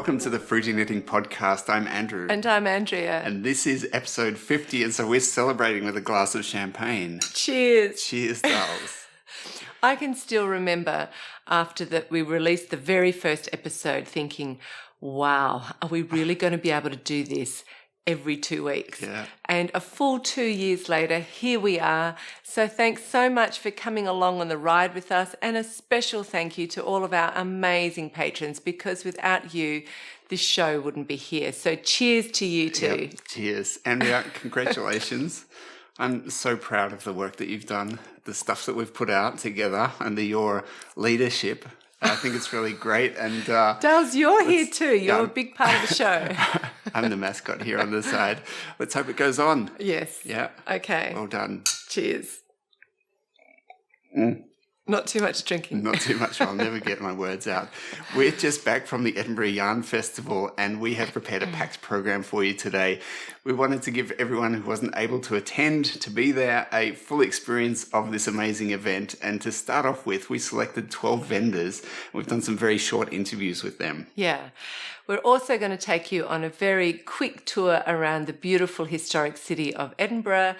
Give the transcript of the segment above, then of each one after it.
Welcome to the Fruity Knitting Podcast. I'm Andrew. And I'm Andrea. And this is episode 50, and so we're celebrating with a glass of champagne. Cheers. Cheers, dolls. I can still remember after that we released the very first episode thinking, wow, are we really going to be able to do this every 2 weeks? Yeah. And a full 2 years later, here we are. So thanks so much for coming along on the ride with us, and a special thank you to all of our amazing patrons, because without you, this show wouldn't be here. So cheers to you too. Yep. Cheers. Andrea, congratulations. I'm so proud of the work that you've done, the stuff that we've put out together under your leadership. I think it's really great. And Dales, you're here too. You're a big part of the show. I'm the mascot here on the side. Let's hope it goes on. Yes. Yeah. Okay. Well done. Cheers. Mm. Not too much drinking. Not too much. I'll never get my words out. We're just back from the Edinburgh Yarn Festival, and we have prepared a packed program for you today. We wanted to give everyone who wasn't able to attend to be there a full experience of this amazing event. And to start off with, we selected 12 vendors. We've done some very short interviews with them. Yeah. We're also going to take you on a very quick tour around the beautiful historic city of Edinburgh,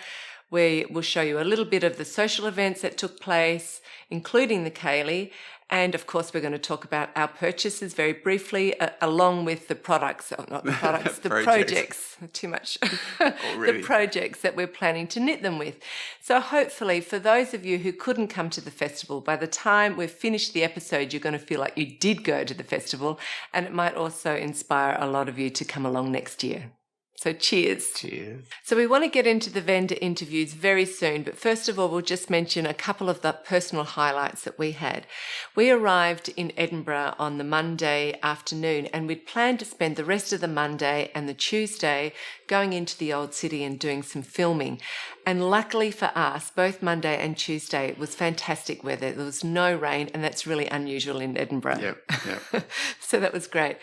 where we'll show you a little bit of the social events that took place, including the Ceilidh. And of course, we're going to talk about our purchases very briefly, along with the products, not the products, the projects. Too much. The projects that we're planning to knit them with. So hopefully, for those of you who couldn't come to the festival, by the time we've finished the episode, you're going to feel like you did go to the festival, and it might also inspire a lot of you to come along next year. So cheers. Cheers. So we want to get into the vendor interviews very soon, but first of all, we'll just mention a couple of the personal highlights that we had. We arrived in Edinburgh on the Monday afternoon, and we'd planned to spend the rest of the Monday and the Tuesday going into the old city and doing some filming. And luckily for us, both Monday and Tuesday, it was fantastic weather. There was no rain, and that's really unusual in Edinburgh. Yep. So that was great.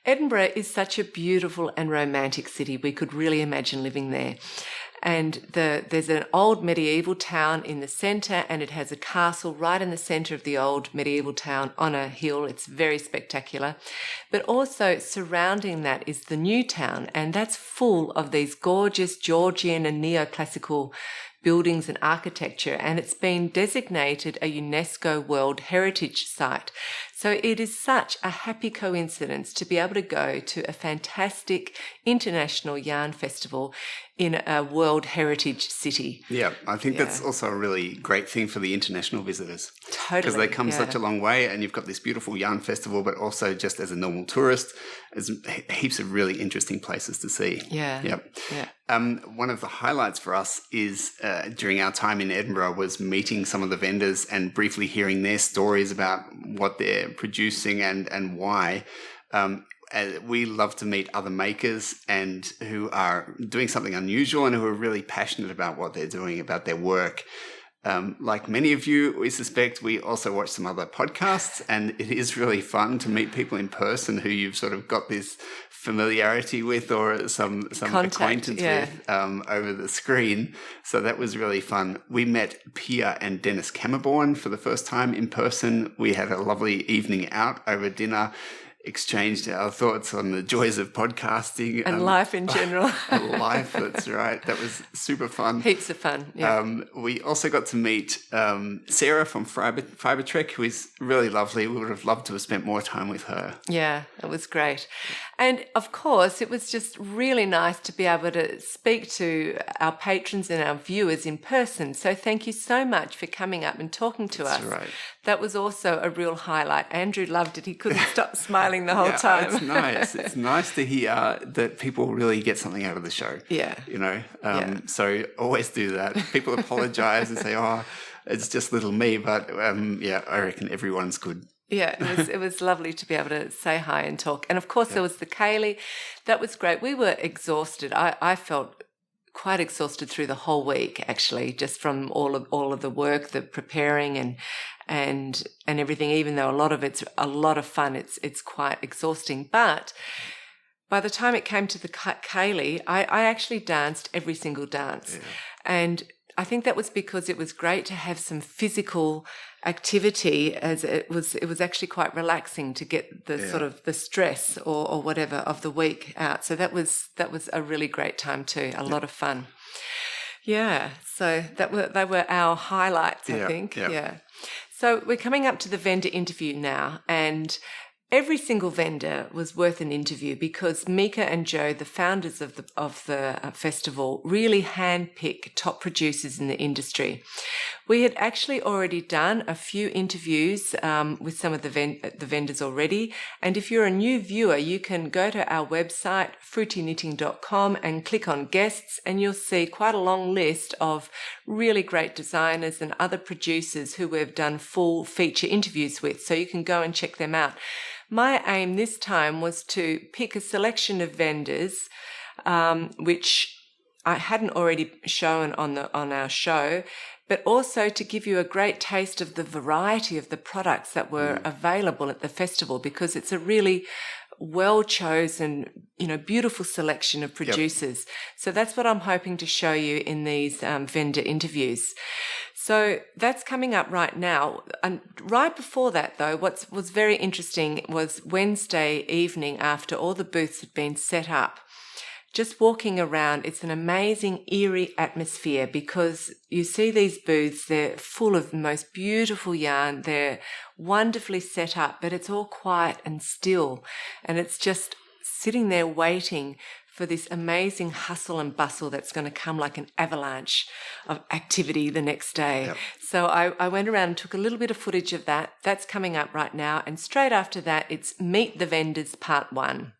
Edinburgh is such a beautiful and romantic city. We could really imagine living there. And there's an old medieval town in the centre, and it has a castle right in the centre of the old medieval town on a hill. It's very spectacular. But also surrounding that is the new town, and that's full of these gorgeous Georgian and neoclassical buildings and architecture, and it's been designated a UNESCO World Heritage Site. So it is such a happy coincidence to be able to go to a fantastic international yarn festival in a World Heritage city. Yeah, I think that's also a really great thing for the international visitors. Totally. Because they come such a long way, and you've got this beautiful yarn festival, but also just as a normal tourist, there's heaps of really interesting places to see. Yeah. Yep. Yeah. One of the highlights for us is during our time in Edinburgh was meeting some of the vendors and briefly hearing their stories about what they're producing and why. We love to meet other makers and who are doing something unusual and who are really passionate about what they're doing, about their work. Like many of you, we suspect, we also watch some other podcasts, and it is really fun to meet people in person who you've sort of got this familiarity with or some acquaintance with over the screen. So that was really fun. We met Pia and Dennis Camerborn for the first time in person. We had a lovely evening out over dinner, exchanged our thoughts on the joys of podcasting. And life in general. Life, that's right. That was super fun. Heaps of fun, yeah. We also got to meet Sarah from Fibertrek, who is really lovely. We would have loved to have spent more time with her. Yeah, it was great. And of course, it was just really nice to be able to speak to our patrons and our viewers in person. So thank you so much for coming up and talking to us. That's right. That was also a real highlight. Andrew loved it. He couldn't stop smiling the whole time. It's nice. It's nice to hear that people really get something out of the show. Yeah. You know, so always do that. People apologize and say, oh, it's just little me. But I reckon everyone's good. Yeah, it was lovely to be able to say hi and talk. And of course, there was the Ceilidh. That was great. We were exhausted. I felt quite exhausted through the whole week, actually, just from all of the work, the preparing and everything. Even though a lot of it's a lot of fun, it's quite exhausting. But by the time it came to the Ceilidh, I actually danced every single dance, and I think that was because it was great to have some physical activity, as it was actually quite relaxing to get the sort of the stress or whatever of the week out. So that was a really great time too, a lot of fun. Yeah, so they were our highlights, I think. Yeah. So we're coming up to the vendor interview now, and every single vendor was worth an interview because Mika and Joe, the founders of the festival, really handpick top producers in the industry. We had actually already done a few interviews with some of the vendors already, and if you're a new viewer, you can go to our website fruityknitting.com and click on guests, and you'll see quite a long list of really great designers and other producers who we've done full feature interviews with, so you can go and check them out. My aim this time was to pick a selection of vendors, which I hadn't already shown on our show, but also to give you a great taste of the variety of the products that were available at the festival, because it's a really well-chosen, beautiful selection of producers. So that's what I'm hoping to show you in these vendor interviews. So that's coming up right now. And right before that, though, what was very interesting was Wednesday evening, after all the booths had been set up. Just walking around, it's an amazing, eerie atmosphere because you see these booths, they're full of the most beautiful yarn, they're wonderfully set up, but it's all quiet and still. And it's just sitting there waiting for this amazing hustle and bustle that's going to come like an avalanche of activity the next day. Yep. So I went around and took a little bit of footage of that. That's coming up right now. And straight after that, it's Meet the Vendors Part 1.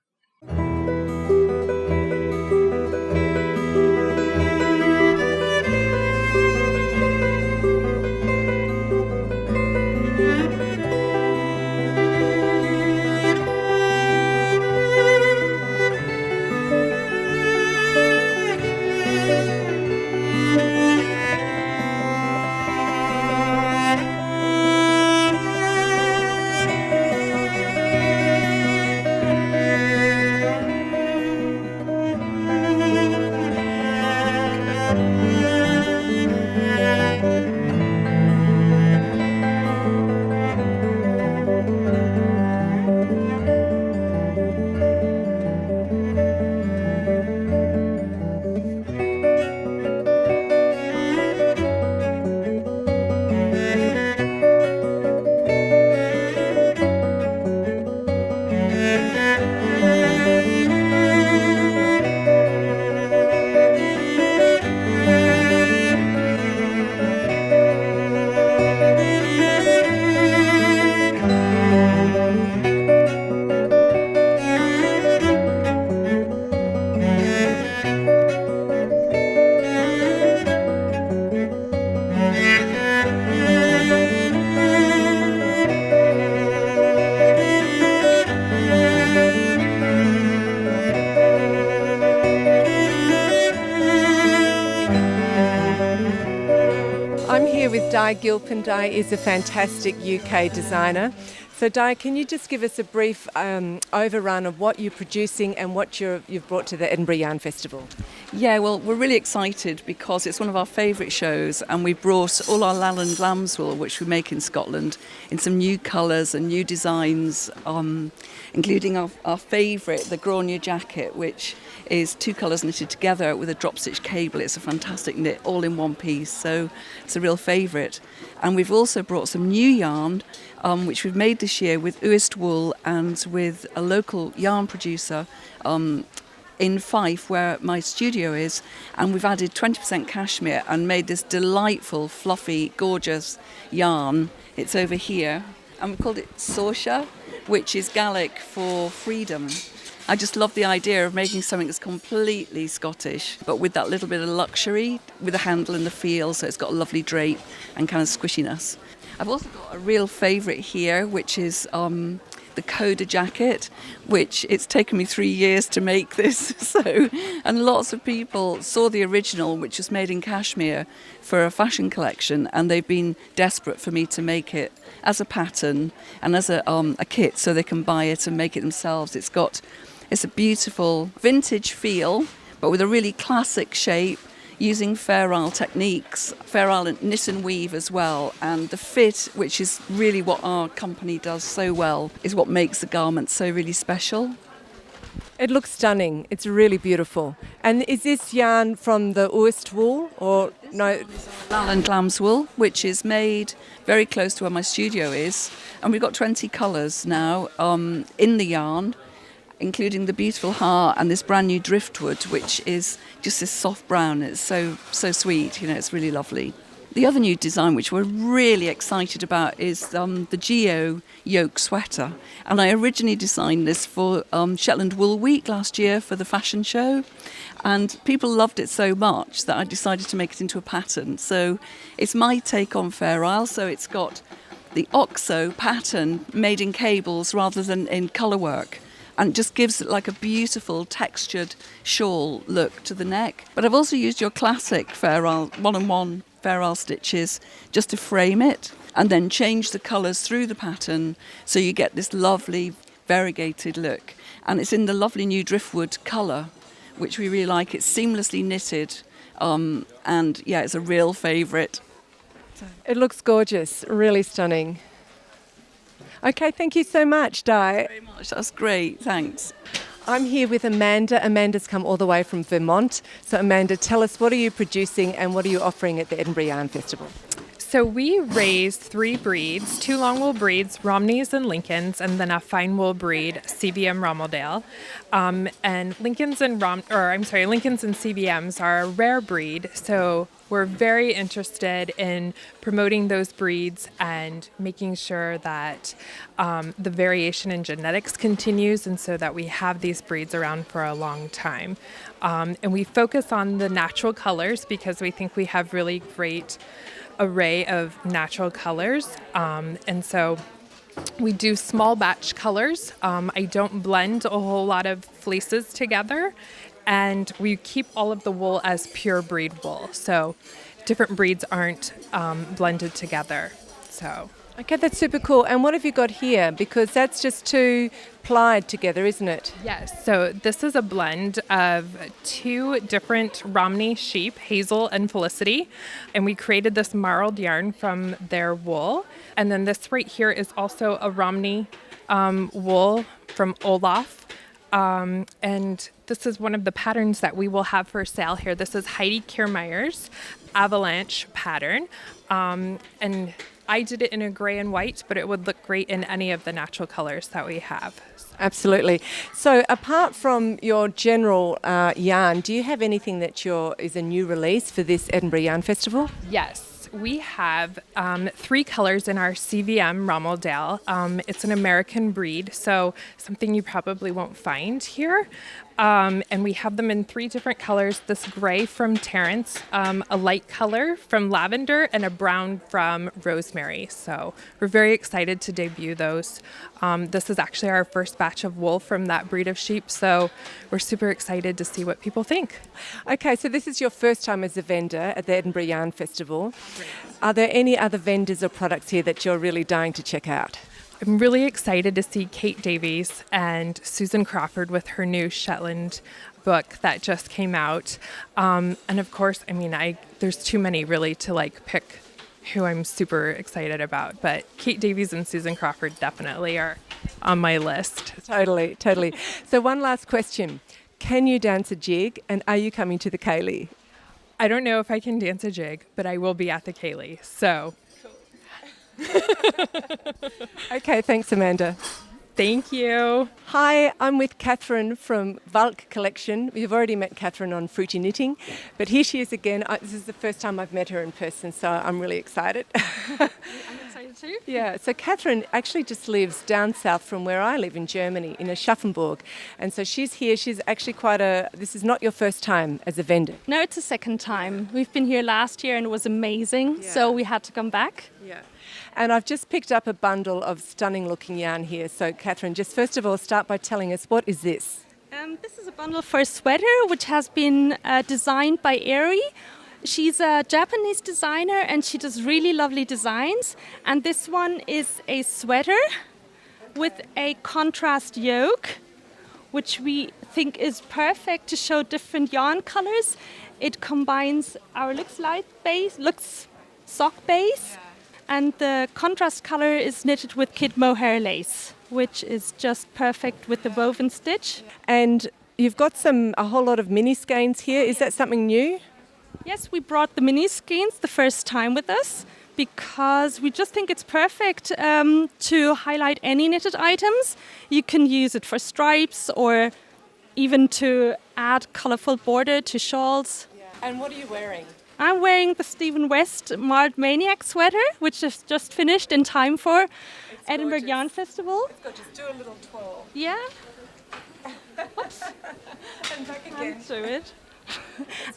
I'm here with Di Gilpin. Di is a fantastic UK designer. So Di, can you just give us a brief overrun of what you're producing and what you've brought to the Edinburgh Yarn Festival? Yeah, well, we're really excited because it's one of our favourite shows, and we brought all our Lalland lambswool, which we make in Scotland, in some new colours and new designs, including our favourite, the Grania jacket, which is 2 colours knitted together with a drop stitch cable. It's a fantastic knit, all in one piece, so it's a real favourite. And we've also brought some new yarn, which we've made this year with Uist wool and with a local yarn producer in Fife, where my studio is, and we've added 20% cashmere and made this delightful, fluffy, gorgeous yarn. It's over here, and we've called it Sorsha, which is Gaelic for freedom. I just love the idea of making something that's completely Scottish, but with that little bit of luxury, with a handle and the feel, so it's got a lovely drape and kind of squishiness. I've also got a real favourite here, which is the Coda jacket, which it's taken me 3 years to make this. And lots of people saw the original, which was made in cashmere, for a fashion collection, and they've been desperate for me to make it as a pattern and as a kit, so they can buy it and make it themselves. It's a beautiful vintage feel, but with a really classic shape. using Fair Isle techniques, Fair Isle knit and weave as well. And the fit, which is really what our company does so well, is what makes the garment so really special. It looks stunning. It's really beautiful. And is this yarn from the Uist wool or no? And lamb's wool, which is made very close to where my studio is. And we've got 20 colours now in the yarn, including the beautiful heart and this brand new driftwood, which is just this soft brown. It's so sweet, it's really lovely. The other new design, which we're really excited about, is the Geo yoke sweater. And I originally designed this for Shetland Wool Week last year for the fashion show. And people loved it so much that I decided to make it into a pattern. So it's my take on Fair Isle. So it's got the OXO pattern made in cables rather than in colour work. And it just gives it like a beautiful textured shawl look to the neck. But I've also used your classic Fair Isle 1-on-1 Fair Isle stitches just to frame it and then change the colours through the pattern so you get this lovely variegated look. And it's in the lovely new driftwood colour, which we really like. It's seamlessly knitted and yeah, it's a real favourite. It looks gorgeous, really stunning. Okay, thank you so much, Di. Very much. That's great. Thanks. I'm here with Amanda. Amanda's come all the way from Vermont. So Amanda, tell us, what are you producing and what are you offering at the Edinburgh Yarn Festival? So we raised 3 breeds, 2 long wool breeds, Romneys and Lincolns, and then a fine wool breed, CBM Romeldale. And Lincolns and CBMs are a rare breed, so we're very interested in promoting those breeds and making sure that the variation in genetics continues, and so that we have these breeds around for a long time. And we focus on the natural colors because we think we have really great array of natural colors, and so we do small batch colors. I don't blend a whole lot of fleeces together, and we keep all of the wool as pure breed wool, so different breeds aren't blended together. So Okay, that's super cool. And what have you got here? Because that's just 2 plied together, isn't it? yes, so this is a blend of 2 different Romney sheep, Hazel and Felicity, and we created this marled yarn from their wool. And then this right here is also a Romney wool from Olaf. And this is one of the patterns that we will have for sale here. This is Heidi Kiermeier's Avalanche pattern. And I did it in a gray and white, but it would look great in any of the natural colors that we have. Absolutely. So apart from your general yarn, do you have anything that is a new release for this Edinburgh Yarn Festival? Yes, we have 3 colors in our CVM Romeldale. It's an American breed, so something you probably won't find here. And we have them in 3 different colors, this gray from Terrence, a light color from Lavender, and a brown from Rosemary. So we're very excited to debut those. This is actually our first batch of wool from that breed of sheep, so we're super excited to see what people think. Okay, so this is your first time as a vendor at the Edinburgh Yarn Festival. Are there any other vendors or products here that you're really dying to check out? I'm really excited to see Kate Davies and Susan Crawford with her new Shetland book that just came out. And of course, there's too many really to pick who I'm super excited about. But Kate Davies and Susan Crawford definitely are on my list. Totally. So one last question. Can you dance a jig, and are you coming to the Ceilidh? I don't know if I can dance a jig, but I will be at the Ceilidh, so... Okay, thanks, Amanda. Thank you. Hi, I'm with Catherine from Valk Collection. We've already met Catherine on Fruity Knitting, but here she is again. This is the first time I've met her in person, so I'm really excited. I'm excited too. Yeah, so Catherine actually just lives down south from where I live in Germany, in Aschaffenburg. And so she's here. She's actually this is not your first time as a vendor. No, it's the second time. We've been here last year and it was amazing, so we had to come back. Yeah. And I've just picked up a bundle of stunning looking yarn here. So Catherine, just first of all, start by telling us, what is this? This is a bundle for a sweater which has been designed by Eri. She's a Japanese designer and she does really lovely designs. And this one is a sweater with a contrast yoke, which we think is perfect to show different yarn colors. It combines our Lux sock base, and the contrast color is knitted with kid mohair lace, which is just perfect with the woven stitch. And you've got a whole lot of mini skeins here. Is that something new? Yes, we brought the mini skeins the first time with us because we just think it's perfect to highlight any knitted items. You can use it for stripes or even to add colourful border to shawls. And what are you wearing? I'm wearing the Stephen West Marred Maniac sweater, which is just finished in time for Edinburgh Yarn Festival. It's got just do a little twirl. Yeah. And back again. Do it.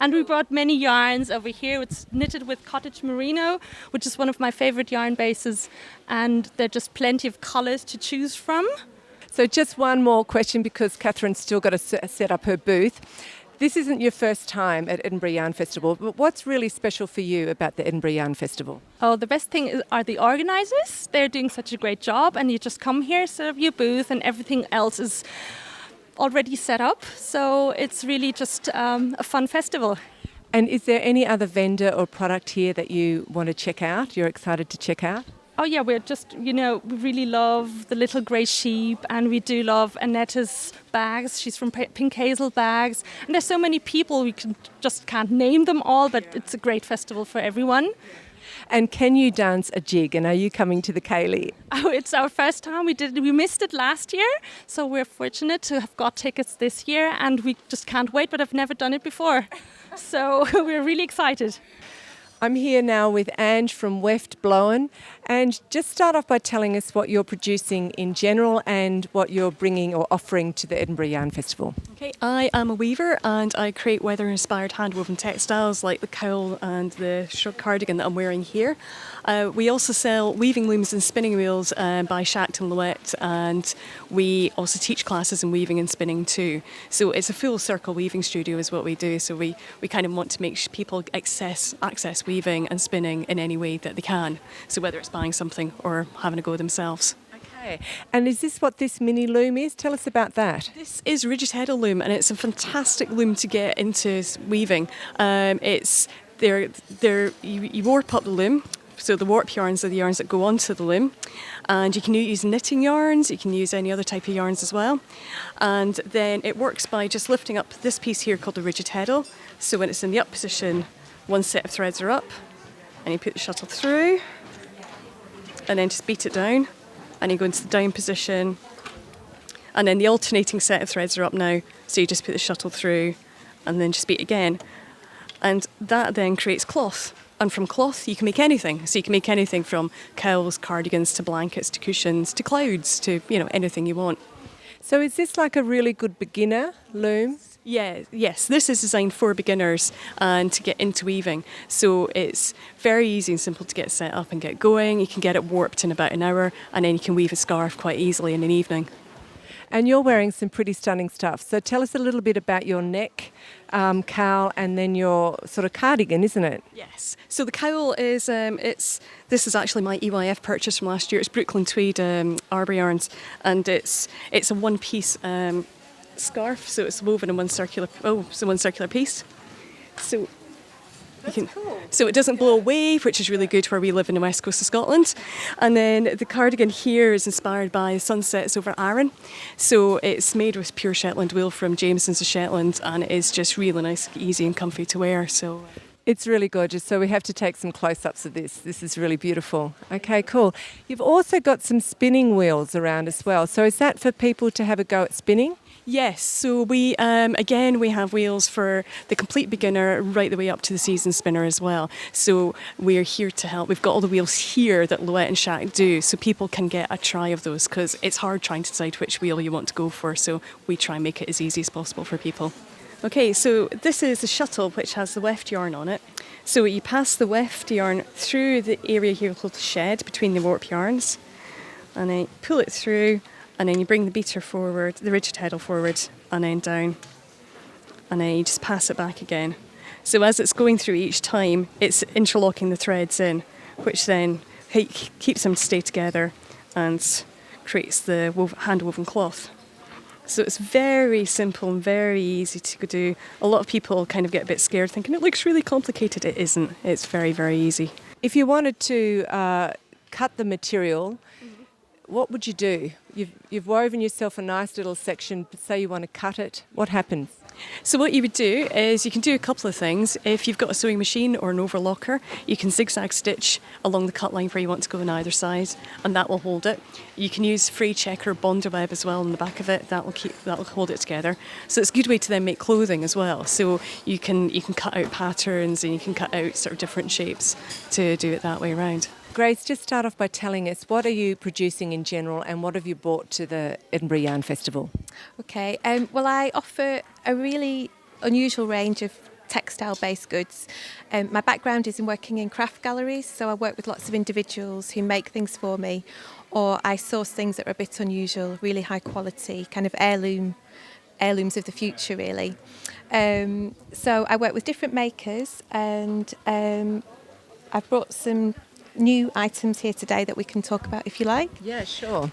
And we brought many yarns over here. It's knitted with cottage merino, which is one of my favorite yarn bases, and there are just plenty of colours to choose from. So just one more question, because Catherine's still got to set up her booth. This isn't your first time at Edinburgh Yarn Festival, but what's really special for you about the Edinburgh Yarn Festival? Oh, the best thing are the organisers. They're doing such a great job, and you just come here, set up your booth, and everything else is already set up. So it's really just a fun festival. And is there any other vendor or product here that you want to check out, you're excited to check out? Oh yeah, we're just, we really love the Little Grey Sheep, and we do love Annetta's bags. She's from Pink Hazel Bags. And there's so many people, we just can't name them all, but it's a great festival for everyone. And can you dance a jig? And are you coming to the Ceilidh? Oh, it's our first time. We missed it last year, so we're fortunate to have got tickets this year, and we just can't wait, but I've never done it before. So we're really excited. I'm here now with Ange from Weft Blowen. And just start off by telling us what you're producing in general and what you're bringing or offering to the Edinburgh Yarn Festival. Okay, I am a weaver and I create weather-inspired hand-woven textiles like the cowl and the cardigan that I'm wearing here. We also sell weaving looms and spinning wheels by Shacked and Louette, and we also teach classes in weaving and spinning too. So it's a full circle weaving studio is what we do. So we kind of want to make people access weaving and spinning in any way that they can. So whether it's buying something or having a go themselves. Okay. And is this what this mini loom is? Tell us about that. This is rigid heddle loom, and it's a fantastic loom to get into weaving. You warp up the loom. So the warp yarns are the yarns that go onto the loom, and you can use knitting yarns, you can use any other type of yarns as well. And then it works by just lifting up this piece here called the rigid heddle. So when it's in the up position, one set of threads are up, and you put the shuttle through, and then just beat it down, and you go into the down position, and then the alternating set of threads are up now, so you just put the shuttle through, and then just beat again. And that then creates cloth. And from cloth, you can make anything. So you can make anything from cowls, cardigans, to blankets, to cushions, to clouds, to, anything you want. So is this like a really good beginner loom? Yeah, yes, this is designed for beginners and to get into weaving. So it's very easy and simple to get set up and get going. You can get it warped in about an hour, and then you can weave a scarf quite easily in an evening. And you're wearing some pretty stunning stuff. So tell us a little bit about your neck cowl and then your sort of cardigan, isn't it? Yes. So the cowl is, this is actually my EYF purchase from last year. It's Brooklyn Tweed Arbor Yarns, and it's a one-piece scarf. So it's woven in one circular piece. So cool. So it doesn't blow away, which is really good where we live in the west coast of Scotland. And then the cardigan here is inspired by sunsets over Arran. So it's made with pure Shetland wool from Jameson's of Shetland, and it is just really nice, easy and comfy to wear. So it's really gorgeous. So we have to take some close-ups of this. This is really beautiful. Okay, cool. You've also got some spinning wheels around as well. So is that for people to have a go at spinning? Yes, so we have wheels for the complete beginner right the way up to the seasoned spinner as well. So we're here to help. We've got all the wheels here that Louette and Shack do, so people can get a try of those, because it's hard trying to decide which wheel you want to go for, so we try and make it as easy as possible for people. Okay, so this is the shuttle, which has the weft yarn on it. So you pass the weft yarn through the area here called the shed between the warp yarns, and then pull it through, and then you bring the beater forward, the rigid heddle forward, and then down, and then you just pass it back again. So as it's going through each time, it's interlocking the threads in, which then keeps them to stay together and creates the hand-woven cloth. So it's very simple and very easy to do. A lot of people kind of get a bit scared thinking it looks really complicated. It isn't. It's very, very easy. If you wanted to cut the material, what would you do? You've woven yourself a nice little section, but say you want to cut it. What happens? So what you would do is you can do a couple of things. If you've got a sewing machine or an overlocker, you can zigzag stitch along the cut line where you want to go on either side, and that will hold it. You can use free checker bonder web as well on the back of it. That'll hold it together. So it's a good way to then make clothing as well. So you can cut out patterns and you can cut out sort of different shapes to do it that way around. Grace, just start off by telling us, what are you producing in general and what have you brought to the Edinburgh Yarn Festival? Okay, well, I offer a really unusual range of textile-based goods. My background is in working in craft galleries, so I work with lots of individuals who make things for me, or I source things that are a bit unusual, really high quality, kind of heirlooms of the future, really. So I work with different makers, and I've brought some new items here today that we can talk about if you like. Yeah, sure.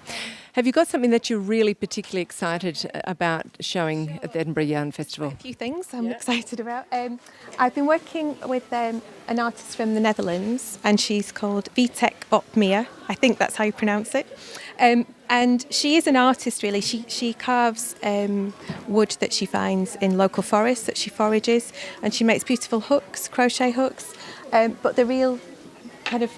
Have you got something that you're really particularly excited about showing at the Edinburgh Yarn Festival? A few things I'm excited about. I've been working with an artist from the Netherlands, and she's called Vitek Opmia. I think that's how you pronounce it. And she is an artist, really. She carves wood that she finds in local forests that she forages, and she makes beautiful hooks, crochet hooks. But the real kind of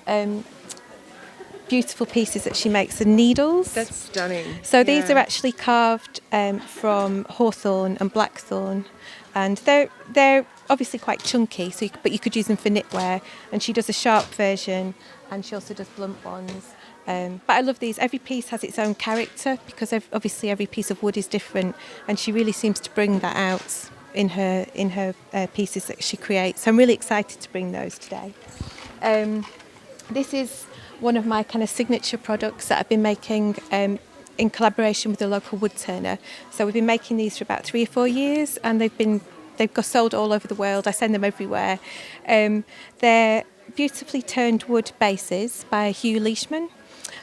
beautiful pieces that she makes are needles. That's stunning. So these are actually carved from hawthorn and blackthorn, and they're obviously quite chunky. But you could use them for knitwear. And she does a sharp version, and she also does blunt ones. But I love these. Every piece has its own character because obviously every piece of wood is different, and she really seems to bring that out in her pieces that she creates. So I'm really excited to bring those today. This is one of my kind of signature products that I've been making in collaboration with a local wood turner. So we've been making these for about 3 or 4 years, and they've got sold all over the world. I send them everywhere. They're beautifully turned wood bases by Hugh Leishman,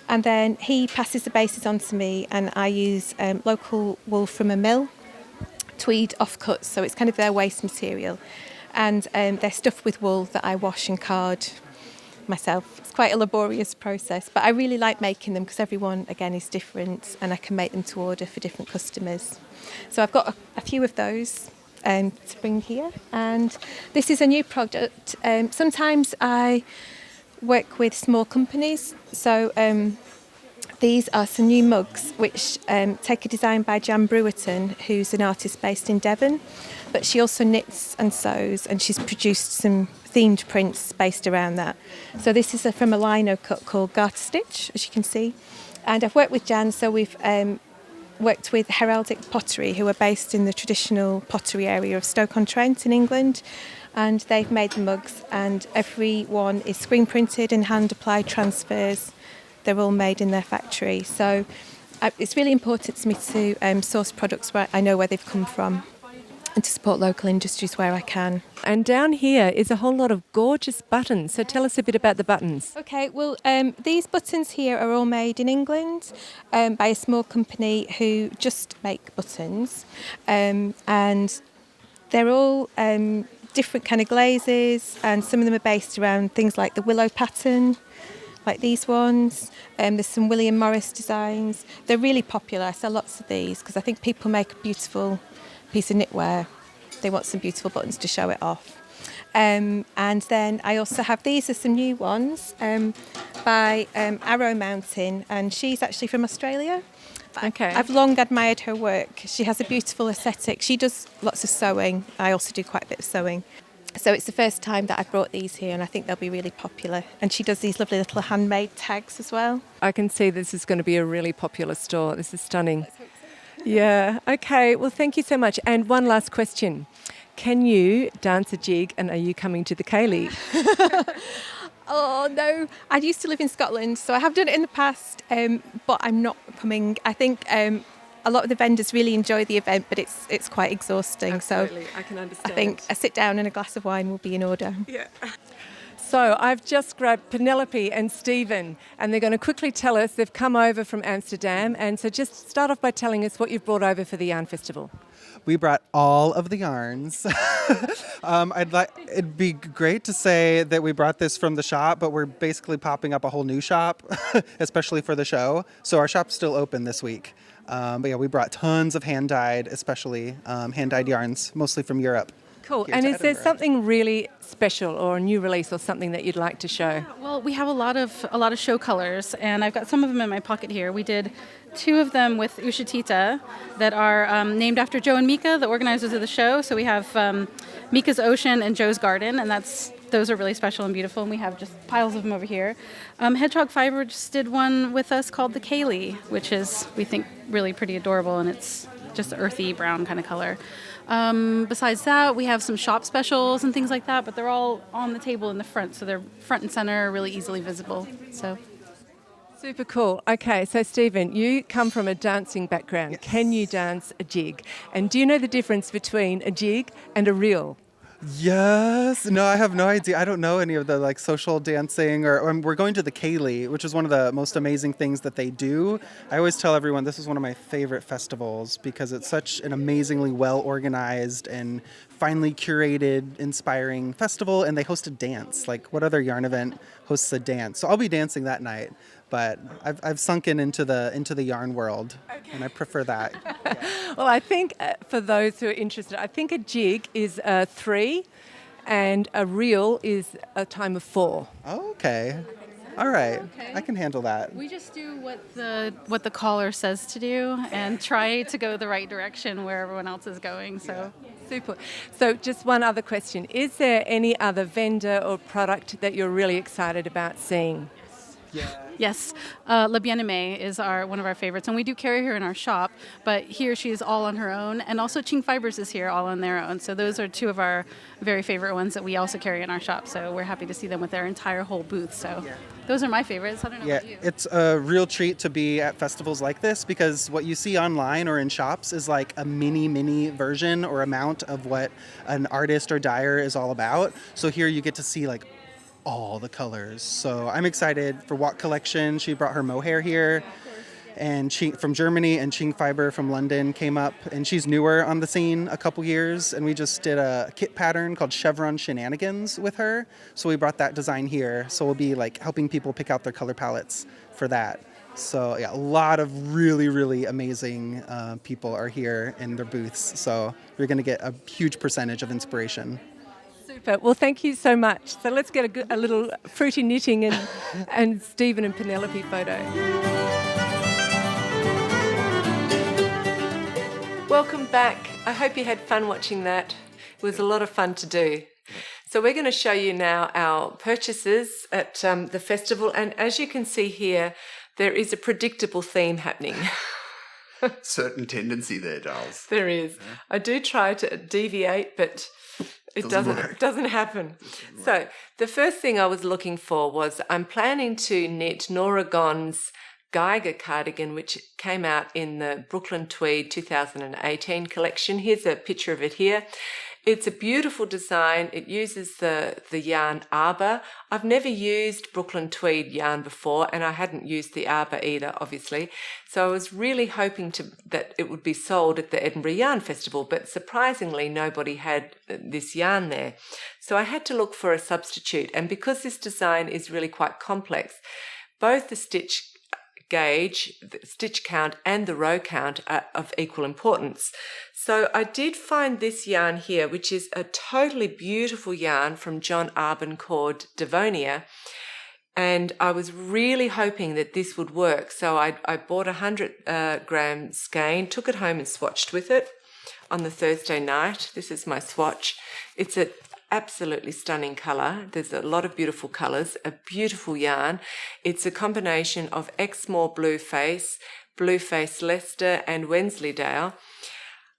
and then he passes the bases on to me, and I use local wool from a mill, tweed offcuts, so it's kind of their waste material, and they're stuffed with wool that I wash and card myself. It's quite a laborious process, but I really like making them because everyone, again, is different, and I can make them to order for different customers. So I've got a few of those to bring here, and this is a new product. Sometimes I work with small companies, so these are some new mugs which take a design by Jan Brewerton, who's an artist based in Devon, but she also knits and sews, and she's produced some themed prints based around that. So this is from a lino cut called Garter Stitch, as you can see. And I've worked with Jan, so we've worked with Heraldic Pottery, who are based in the traditional pottery area of Stoke-on-Trent in England. And they've made the mugs, and every one is screen printed and hand-applied transfers. They're all made in their factory. So it's really important to me to source products where I know where they've come from, and to support local industries where I can. And down here is a whole lot of gorgeous buttons. So tell us a bit about the buttons. Okay, well, these buttons here are all made in England by a small company who just make buttons. And they're all different kind of glazes, and some of them are based around things like the willow pattern, like these ones. There's some William Morris designs. They're really popular. I sell lots of these because I think people make a beautiful piece of knitwear. They want some beautiful buttons to show it off. And then I also have these are some new ones by Arrow Mountain, and she's actually from Australia. Okay. I've long admired her work. She has a beautiful aesthetic. She does lots of sewing. I also do quite a bit of sewing. So it's the first time that I've brought these here, and I think they'll be really popular. And she does these lovely little handmade tags as well. I can see this is going to be a really popular store. This is stunning. Let's hope so. Yeah. Okay. Well, thank you so much. And one last question. Can you dance a jig, and are you coming to the K-League? Oh, no. I used to live in Scotland, so I have done it in the past, but I'm not coming. I think a lot of the vendors really enjoy the event, but it's quite exhausting. Absolutely. So I can understand. I think a sit down and a glass of wine will be in order. Yeah. So I've just grabbed Penelope and Stephen, and they're going to quickly tell us they've come over from Amsterdam. And so just start off by telling us what you've brought over for the Yarn Festival. We brought all of the yarns. It'd be great to say that we brought this from the shop, but we're basically popping up a whole new shop, especially for the show. So our shop's still open this week. But yeah, we brought tons of hand-dyed, especially hand-dyed yarns, mostly from Europe. Cool. And is there something really special or a new release or something that you'd like to show? Well, we have a lot of show colors, and I've got some of them in my pocket here. We did 2 of them with Ushatita that are named after Joe and Mika, the organizers of the show. So we have Mika's Ocean and Joe's Garden, and those are really special and beautiful, and we have just piles of them over here. Hedgehog Fiber just did one with us called the Kaylee, which is, we think, really pretty adorable, and it's just earthy brown kind of color. Besides that, we have some shop specials and things like that, but they're all on the table in the front, so they're front and center, really easily visible. So super cool. Okay, so Stephen, you come from a dancing background. Yes. Can you dance a jig? And do you know the difference between a jig and a reel? Yes. No, I have no idea. I don't know any of the social dancing or we're going to the Kaylee, which is one of the most amazing things that they do. I always tell everyone this is one of my favorite festivals because it's such an amazingly well organized and finely curated, inspiring festival, and they host a dance. Like, what other yarn event hosts a dance? So I'll be dancing that night. But I've sunken into the yarn world, and I prefer that. Yeah. Well, I think for those who are interested, I think a jig is 3, and a reel is a time of 4. Oh, okay. All right. Okay. I can handle that. We just do what the caller says to do, and try to go the right direction where everyone else is going. So. Yeah. Super. So just one other question. Is there any other vendor or product that you're really excited about seeing? Yeah. Yes, La Bien-Aimée is one of our favorites, and we do carry her in our shop, but here she is all on her own, and also Ching Fibers is here all on their own. So those are 2 of our very favorite ones that we also carry in our shop, so we're happy to see them with their entire whole booth. So those are my favorites. I don't know about you. It's a real treat to be at festivals like this because what you see online or in shops is like a mini version or amount of what an artist or dyer is all about. So here you get to see all the colors. So I'm excited for Walk Collection. She brought her mohair here, and from Germany, and Ching Fiber from London came up, and she's newer on the scene a couple years, and we just did a kit pattern called Chevron Shenanigans with her. So we brought that design here. So we'll be helping people pick out their color palettes for that. So yeah, a lot of really, really amazing people are here in their booths. So we're going to get a huge percentage of inspiration. Super. Well, thank you so much. So let's get a little fruity knitting and Stephen and Penelope photo. Welcome back. I hope you had fun watching that. It was a lot of fun to do. So we're going to show you now our purchases at the festival. And as you can see here, there is a predictable theme happening. Certain tendency there, Giles. There is. Yeah. I do try to deviate, but it doesn't happen. So the first thing I was looking for was I'm planning to knit Nora Gon's Geiger cardigan, which came out in the Brooklyn Tweed 2018 collection. Here's a picture of it here. It's a beautiful design. It uses the yarn arbor. I've never used Brooklyn Tweed yarn before, and I hadn't used the arbor either, obviously. So I was really hoping that it would be sold at the Edinburgh Yarn Festival, but surprisingly nobody had this yarn there. So I had to look for a substitute, and because this design is really quite complex, both the stitch gauge, the stitch count and the row count are of equal importance. So I did find this yarn here, which is a totally beautiful yarn from John Arbon called Devonia, and I was really hoping that this would work. So I bought 100 gram skein, took it home and swatched with it on the Thursday night. This is my swatch. It's an absolutely stunning colour. There's a lot of beautiful colours, a beautiful yarn. It's a combination of Exmoor Blueface, Blueface Leicester and Wensleydale.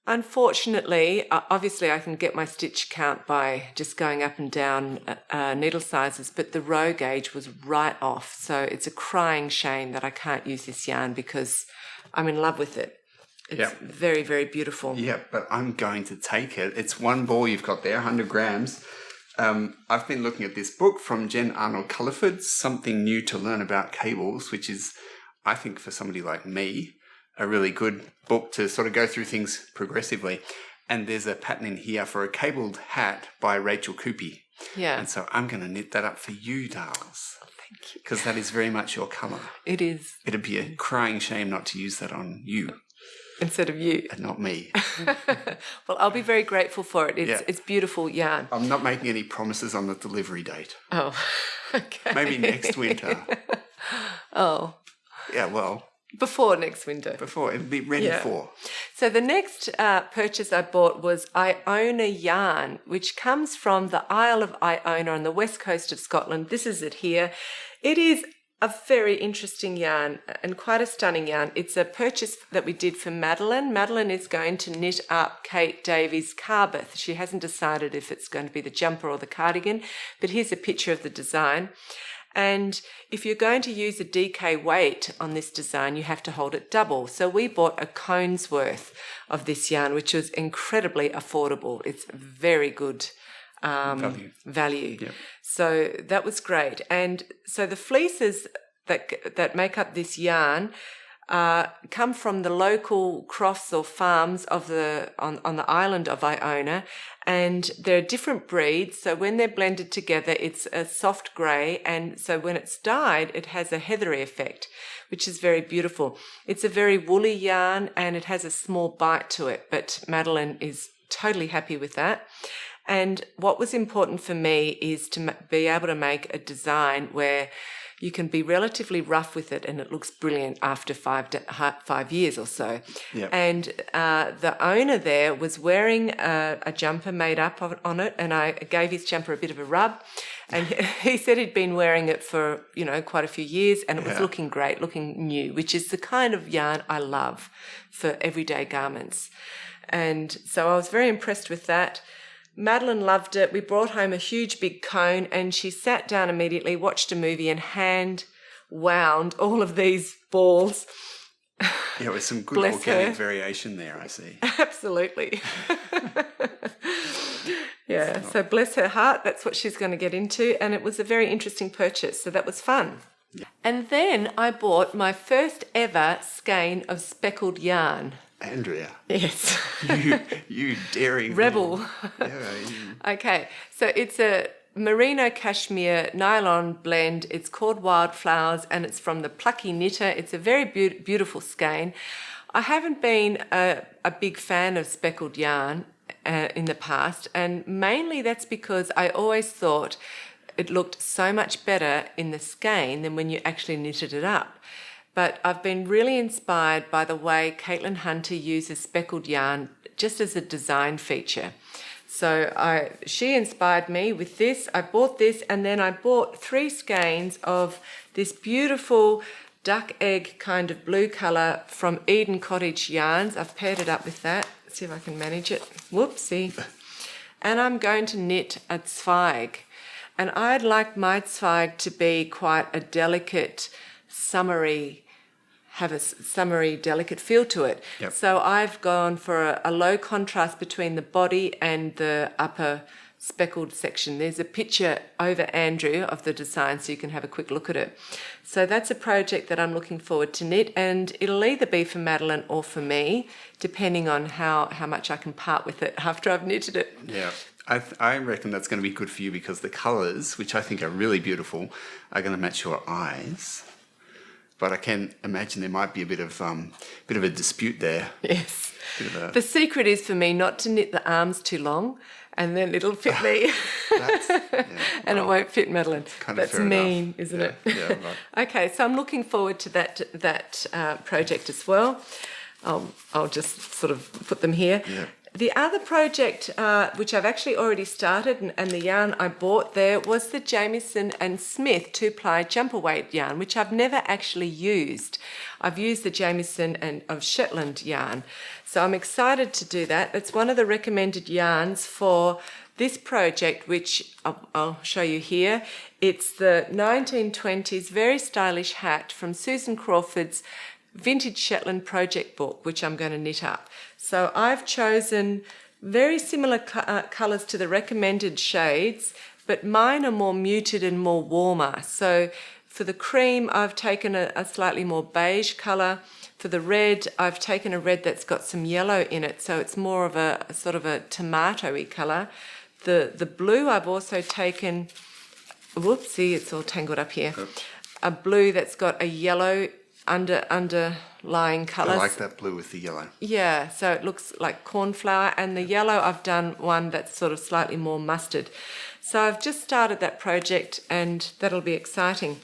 Unfortunately, obviously I can get my stitch count by just going up and down needle sizes, but the row gauge was right off. So it's a crying shame that I can't use this yarn because I'm in love with it. It's very, very beautiful. Yeah, but I'm going to take it. It's one ball you've got there, 100 grams. I've been looking at this book from Jen Arnold Culliford, Something New to Learn About Cables, which is, I think, for somebody like me, a really good book to sort of go through things progressively. And there's a pattern in here for a cabled hat by Rachel Coopy. Yeah. And so I'm going to knit that up for you, Darls. Thank you. Because that is very much your colour. It is. It'd be a crying shame not to use that on you. Instead of you. And not me. Well, I'll be very grateful for it. It's beautiful yarn. I'm not making any promises on the delivery date. Oh, okay. Maybe next winter. Oh. Yeah, well. Before next winter. Before. It'll be ready for. So the next purchase I bought was Iona yarn, which comes from the Isle of Iona on the west coast of Scotland. This is it here. It is a very interesting yarn and quite a stunning yarn. It's a purchase that we did for Madeline. Madeline is going to knit up Kate Davies' Carbeth. She hasn't decided if it's going to be the jumper or the cardigan, but here's a picture of the design. And if you're going to use a DK weight on this design, you have to hold it double. So we bought a cone's worth of this yarn, which was incredibly affordable. It's very good value. Yep. So that was great. And so the fleeces that make up this yarn come from the local crofts or farms of on the island of Iona, and they're different breeds. So when they're blended together, it's a soft grey, and so when it's dyed, it has a heathery effect, which is very beautiful. It's a very woolly yarn, and it has a small bite to it, but Madeline is totally happy with that. And what was important for me is to be able to make a design where you can be relatively rough with it and it looks brilliant after 5 years or so. Yep. And the owner there was wearing a jumper made up on it, and I gave his jumper a bit of a rub, and he said he'd been wearing it for, quite a few years, and it was looking great, looking new, which is the kind of yarn I love for everyday garments. And so I was very impressed with that. Madeline loved it. We brought home a huge big cone, and she sat down immediately, watched a movie, and hand wound all of these balls. Yeah, with some good organic variation there, I see. Absolutely. Yeah, so bless her heart, that's what she's going to get into, and it was a very interesting purchase, so that was fun. Yeah. And then I bought my first ever skein of speckled yarn. Andrea. Yes. you daring rebel. Yeah. Okay, so it's a merino cashmere nylon blend. It's called Wildflowers, and it's from the Plucky Knitter. It's a very beautiful skein. I haven't been a big fan of speckled yarn in the past, and mainly that's because I always thought it looked so much better in the skein than when you actually knitted it up. But I've been really inspired by the way Caitlin Hunter uses speckled yarn just as a design feature. So she inspired me with this. I bought this, and then I bought 3 skeins of this beautiful duck egg kind of blue colour from Eden Cottage Yarns. I've paired it up with that. Let's see if I can manage it. Whoopsie. And I'm going to knit a zweig. And I'd like my zweig to be quite a delicate, have a summery, delicate feel to it. Yep. So I've gone for a low contrast between the body and the upper speckled section. There's a picture over Andrew of the design, so you can have a quick look at it. So that's a project that I'm looking forward to knit, and it'll either be for Madeline or for me, depending on how much I can part with it after I've knitted it. Yeah. I reckon that's going to be good for you because the colours, which I think are really beautiful, are going to match your eyes. But I can imagine there might be a bit of a dispute there. Yes. The secret is for me not to knit the arms too long, and then it'll fit me. And it won't fit Madeline. That's mean, isn't it? Yeah, right. Okay, so I'm looking forward to that project as well. I'll just sort of put them here. Yeah. The other project, which I've actually already started, and the yarn I bought there, was the Jamieson and Smith 2-ply jumper weight yarn, which I've never actually used. I've used the Jamieson and of Shetland yarn. So I'm excited to do that. It's one of the recommended yarns for this project, which I'll show you here. It's the 1920s very stylish hat from Susan Crawford's Vintage Shetland project book, which I'm going to knit up. So I've chosen very similar colours to the recommended shades, but mine are more muted and more warmer. So for the cream, I've taken a slightly more beige colour. For the red, I've taken a red that's got some yellow in it, so it's more of a sort of a tomato-y colour. The blue, I've also taken, whoopsie, it's all tangled up here, a blue that's got a yellow underlying colour. I like that blue with the yellow. Yeah, so it looks like cornflower, and the yellow I've done one that's sort of slightly more mustard. So I've just started that project, and that'll be exciting.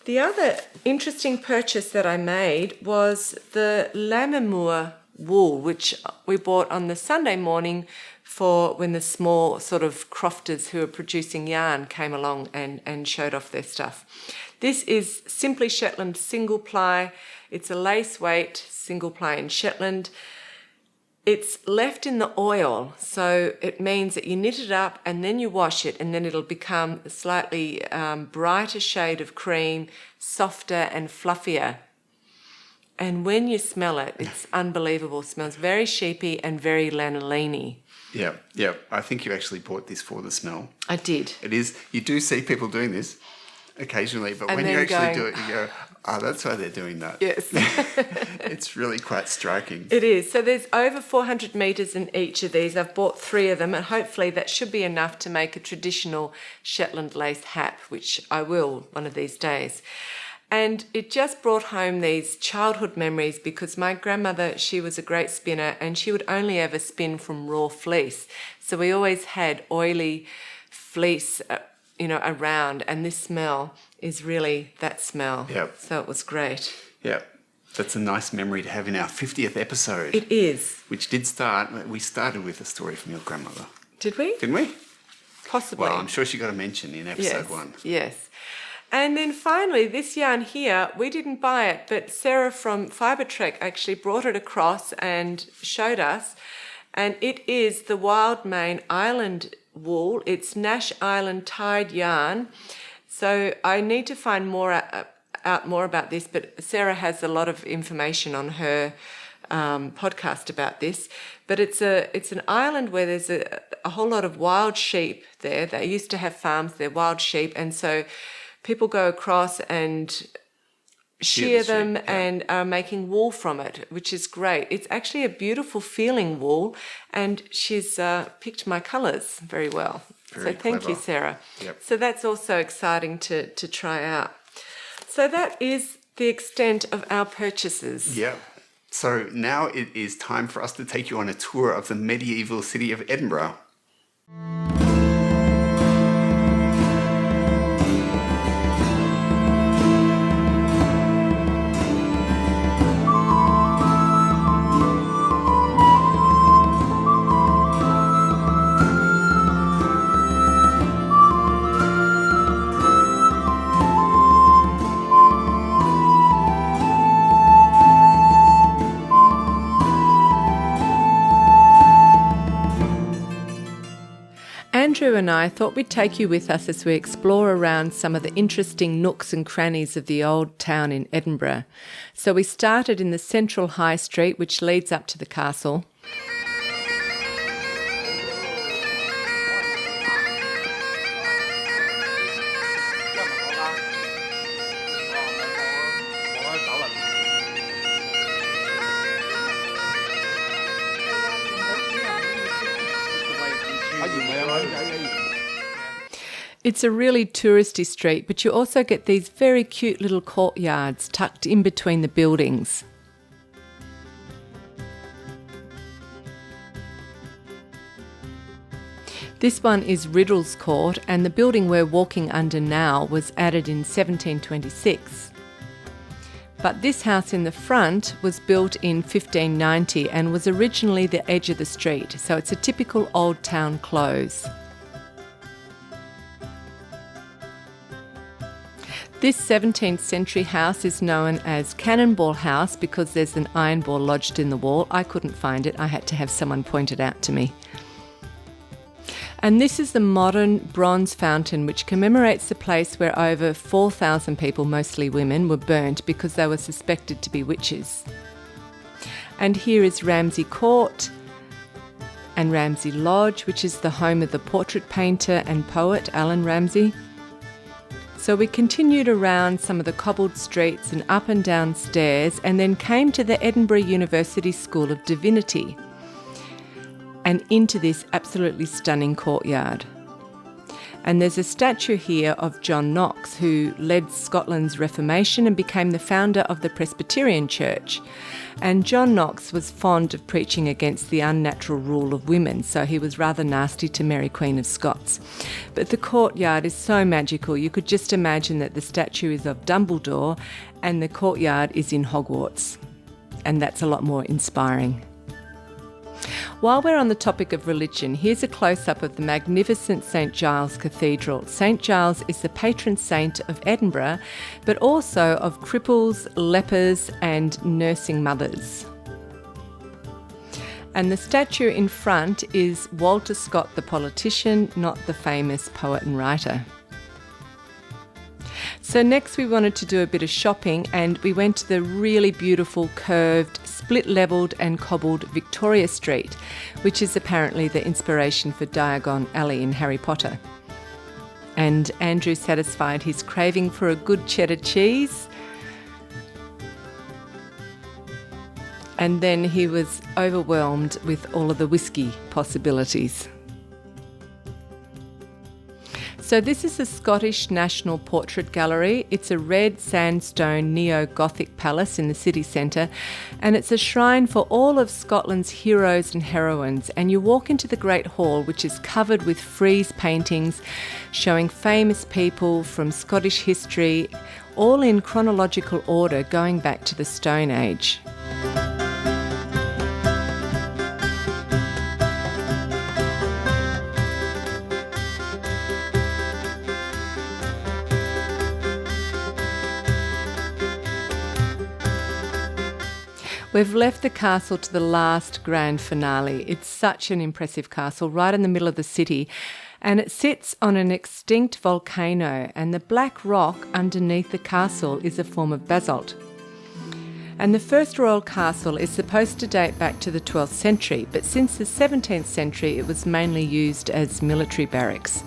The other interesting purchase that I made was the Lammermoor wool, which we bought on the Sunday morning for when the small sort of crofters who are producing yarn came along and showed off their stuff. This is Simply Shetland single ply. It's a lace weight single ply in Shetland. It's left in the oil, so it means that you knit it up and then you wash it, and then it'll become a slightly brighter shade of cream, softer and fluffier. And when you smell it, it's unbelievable. It smells very sheepy and very lanolini. Yeah. I think you actually bought this for the smell. I did. It is. You do see people doing this occasionally, but And when you then actually do going, it, you go, oh, that's why they're doing that. Yes. It's really quite striking. It is. So there's over 400 metres in each of these. I've bought 3 of them, and hopefully that should be enough to make a traditional Shetland lace hat, which I will one of these days. And it just brought home these childhood memories, because my grandmother, she was a great spinner, and she would only ever spin from raw fleece. So we always had oily fleece around, and this smell is really that smell. Yep. So it was great. Yeah. That's a nice memory to have in our 50th episode. It is. Which we started with a story from your grandmother. Did we? Didn't we? Possibly. Well, I'm sure she got a mention in episode 1. Yes. And then finally, this yarn here, we didn't buy it, but Sarah from Fibre Trek actually brought it across and showed us. And it is the Wild Mane Island wool. It's Nash Island tied yarn. So I need to find out more about this, but Sarah has a lot of information on her podcast about this. But it's an island where there's a whole lot of wild sheep there. They used to have farms, they're wild sheep, and so people go across and shear them and are making wool from it, which is great. It's actually a beautiful feeling wool, and she's picked my colours very well. Very Thank clever. you, Sarah. Yep. So that's also exciting to try out. So that is the extent of our purchases. Yeah. So now it is time for us to take you on a tour of the medieval city of Edinburgh. Andrew and I thought we'd take you with us as we explore around some of the interesting nooks and crannies of the old town in Edinburgh. So we started in the central high street, which leads up to the castle. It's a really touristy street, but you also get these very cute little courtyards tucked in between the buildings. This one is Riddle's Court, and the building we're walking under now was added in 1726. But this house in the front was built in 1590 and was originally the edge of the street, so it's a typical old town close. This 17th century house is known as Cannonball House because there's an iron ball lodged in the wall. I couldn't find it. I had to have someone point it out to me. And this is the modern bronze fountain, which commemorates the place where over 4,000 people, mostly women, were burnt because they were suspected to be witches. And here is Ramsay Court. and Ramsey Lodge, which is the home of the portrait painter and poet Alan Ramsey. So we continued around some of the cobbled streets and up and down stairs, and then came to the Edinburgh University School of Divinity and into this absolutely stunning courtyard. And there's a statue here of John Knox, who led Scotland's Reformation and became the founder of the Presbyterian Church. And John Knox was fond of preaching against the unnatural rule of women, so he was rather nasty to Mary Queen of Scots. But the courtyard is so magical, you could just imagine that the statue is of Dumbledore and the courtyard is in Hogwarts. And that's a lot more inspiring. While we're on the topic of religion, here's a close-up of the magnificent St Giles Cathedral. St Giles is the patron saint of Edinburgh, but also of cripples, lepers and nursing mothers. And the statue in front is Walter Scott, the politician, not the famous poet and writer. So next we wanted to do a bit of shopping, and we went to the really beautiful curved, split-levelled and cobbled Victoria Street, which is apparently the inspiration for Diagon Alley in Harry Potter. And Andrew satisfied his craving for a good cheddar cheese, and then he was overwhelmed with all of the whiskey possibilities. So this is the Scottish National Portrait Gallery. It's a red sandstone neo-Gothic palace in the city centre, and it's a shrine for all of Scotland's heroes and heroines. And you walk into the Great Hall, which is covered with frieze paintings showing famous people from Scottish history, all in chronological order going back to the Stone Age. We've left the castle to the last grand finale. It's such an impressive castle right in the middle of the city, and it sits on an extinct volcano, and the black rock underneath the castle is a form of basalt. And the first royal castle is supposed to date back to the 12th century, but since the 17th century it was mainly used as military barracks.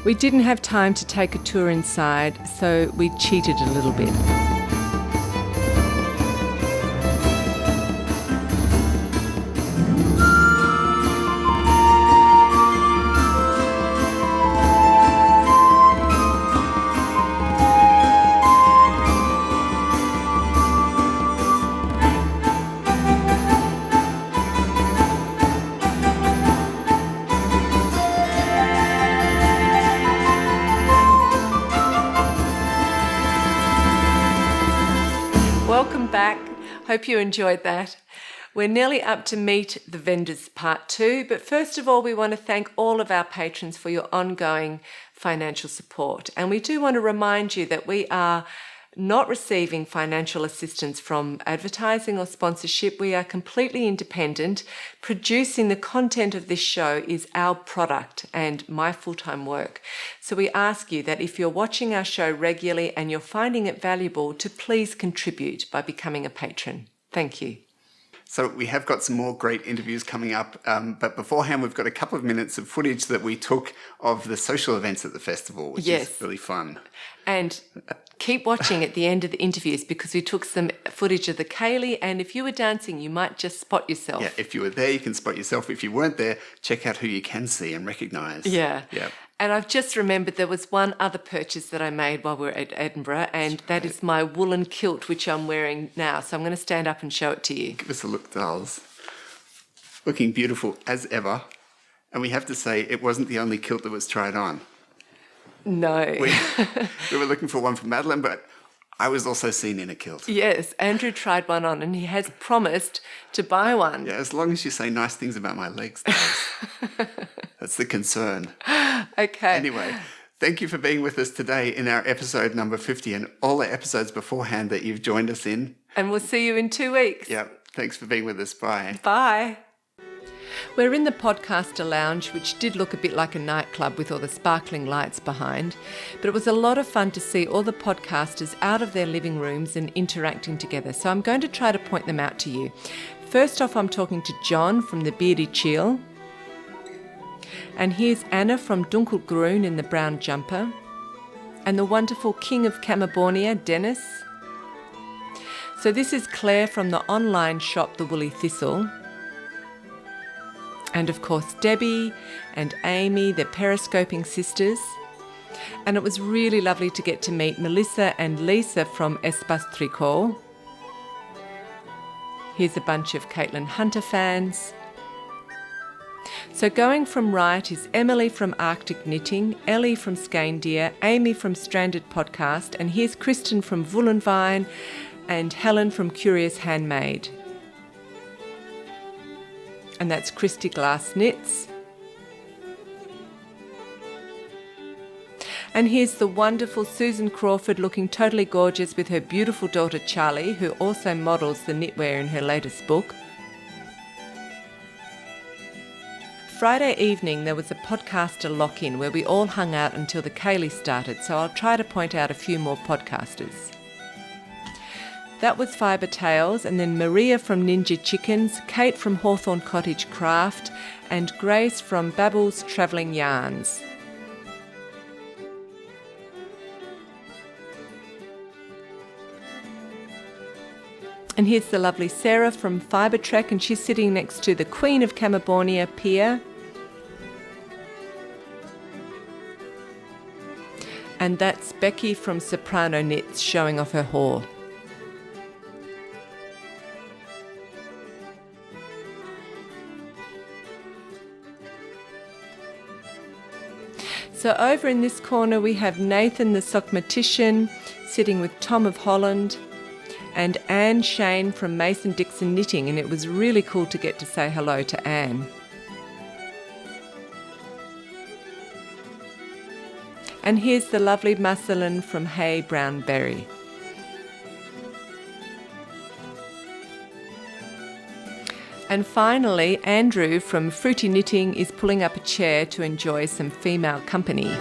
We didn't have time to take a tour inside, so we cheated a little bit. Welcome back. Hope you enjoyed that. We're nearly up to Meet the Vendors Part 2, but first of all, we want to thank all of our patrons for your ongoing financial support. And we do want to remind you that we are not receiving financial assistance from advertising or sponsorship. We are completely independent. Producing the content of this show is our product and my full-time work. So we ask you that if you're watching our show regularly and you're finding it valuable, to please contribute by becoming a patron. Thank you. So we have got some more great interviews coming up, but beforehand we've got a couple of minutes of footage that we took of the social events at the festival, which is really fun. And keep watching at the end of the interviews because we took some footage of the ceilidh, and if you were dancing, you might just spot yourself. Yeah, if you were there, you can spot yourself. If you weren't there, check out who you can see and recognise. Yeah. Yeah. And I've just remembered there was one other purchase that I made while we were at Edinburgh, and that is my woolen kilt, which I'm wearing now. So I'm going to stand up and show it to you. Give us a look, dolls. Looking beautiful as ever. And we have to say, it wasn't the only kilt that was tried on. No. We were looking for one for Madeline, but I was also seen in a kilt. Yes, Andrew tried one on and he has promised to buy one. Yeah, as long as you say nice things about my legs, dolls. That's the concern. Okay. Anyway, thank you for being with us today in our episode number 50 and all the episodes beforehand that you've joined us in. And we'll see you in 2 weeks. Yeah, thanks for being with us. Bye. Bye. We're in the podcaster lounge, which did look a bit like a nightclub with all the sparkling lights behind, but it was a lot of fun to see all the podcasters out of their living rooms and interacting together. So I'm going to try to point them out to you. First off, I'm talking to John from the Beardy Chill. And here's Anna from Dunkelgrün in the brown jumper. And the wonderful King of Camabornia, Dennis. So this is Claire from the online shop, The Woolly Thistle. And of course Debbie and Amy, the periscoping sisters. And it was really lovely to get to meet Melissa and Lisa from Espace Tricot. Here's a bunch of Caitlin Hunter fans. So going from right is Emily from Arctic Knitting, Ellie from Skein-Deer, Amy from Stranded Podcast, and here's Kristen from Woolenvine and Helen from Curious Handmade. And that's Christy Glass Knits. And here's the wonderful Susan Crawford looking totally gorgeous with her beautiful daughter Charlie, who also models the knitwear in her latest book. Friday evening there was a podcaster lock-in where we all hung out until the Kaylee started, so I'll try to point out a few more podcasters. That was Fibre Tales, and then Maria from Ninja Chickens, Kate from Hawthorne Cottage Craft, and Grace from Babel's Travelling Yarns. And here's the lovely Sarah from Fibre Trek, and she's sitting next to the Queen of Camabornia, Pia. And that's Becky from Soprano Knits showing off her haul. So over in this corner we have Nathan the Sockmatician sitting with Tom of Holland and Anne Shane from Mason Dixon Knitting, and it was really cool to get to say hello to Anne. And here's the lovely Marceline from Hay Brownberry. And finally, Andrew from Fruity Knitting is pulling up a chair to enjoy some female company.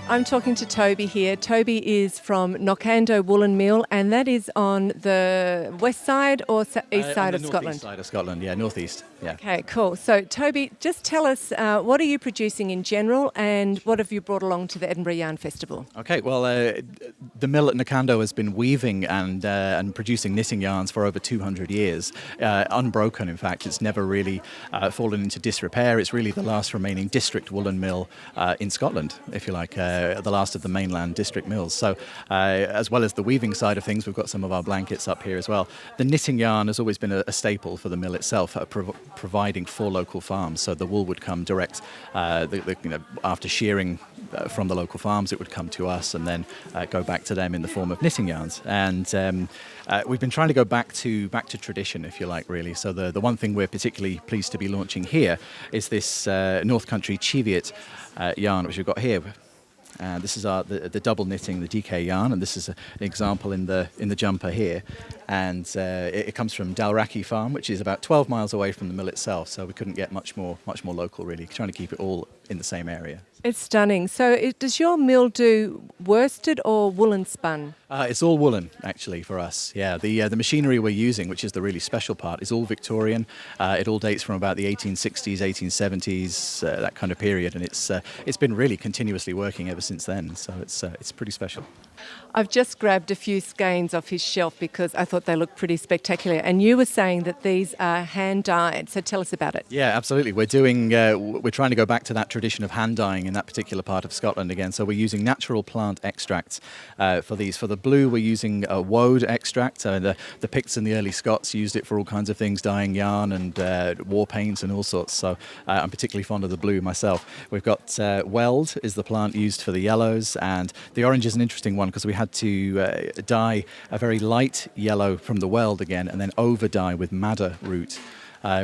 I'm talking to Toby here. Toby is from Knockando Woolen Mill, and that is on the west side or east side of Scotland? Northeast side of Scotland, yeah, northeast. Yeah. Okay, cool. So, Toby, just tell us what are you producing in general, and what have you brought along to the Edinburgh Yarn Festival? Okay, well, the mill at Knockando has been weaving and producing knitting yarns for over 200 years, unbroken. In fact, it's never really fallen into disrepair. It's really the last remaining district woolen mill in Scotland, if you like, the last of the mainland district mills. So, as well as the weaving side of things, we've got some of our blankets up here as well. The knitting yarn has always been a staple for the mill itself, providing for local farms. So the wool would come direct, after shearing from the local farms, it would come to us and then go back to them in the form of knitting yarns. And we've been trying to go back to tradition, if you like, really. So the one thing we're particularly pleased to be launching here is this North Country Cheviot yarn, which we've got here. This is the double knitting, the DK yarn, and this is an example in the jumper here. And it comes from Dalraki Farm, which is about 12 miles away from the mill itself. So we couldn't get much more local, really. Trying to keep it all in the same area. It's stunning. So does your mill do worsted or woolen spun? It's all woolen, actually, for us. Yeah, the machinery we're using, which is the really special part, is all Victorian. It all dates from about the 1860s, 1870s, that kind of period, and it's been really continuously working ever since then. So it's pretty special. I've just grabbed a few skeins off his shelf because I thought they looked pretty spectacular. And you were saying that these are hand dyed. So tell us about it. Yeah, absolutely. We're trying to go back to that tradition of hand dyeing in that particular part of Scotland again. So we're using natural plant extracts for these. For the blue, we're using a woad extract. The Picts and the early Scots used it for all kinds of things, dyeing yarn and war paints and all sorts. So I'm particularly fond of the blue myself. We've got weld is the plant used for the yellows, and the orange is an interesting one because we had to dye a very light yellow from the weld again, and then over dye with madder root.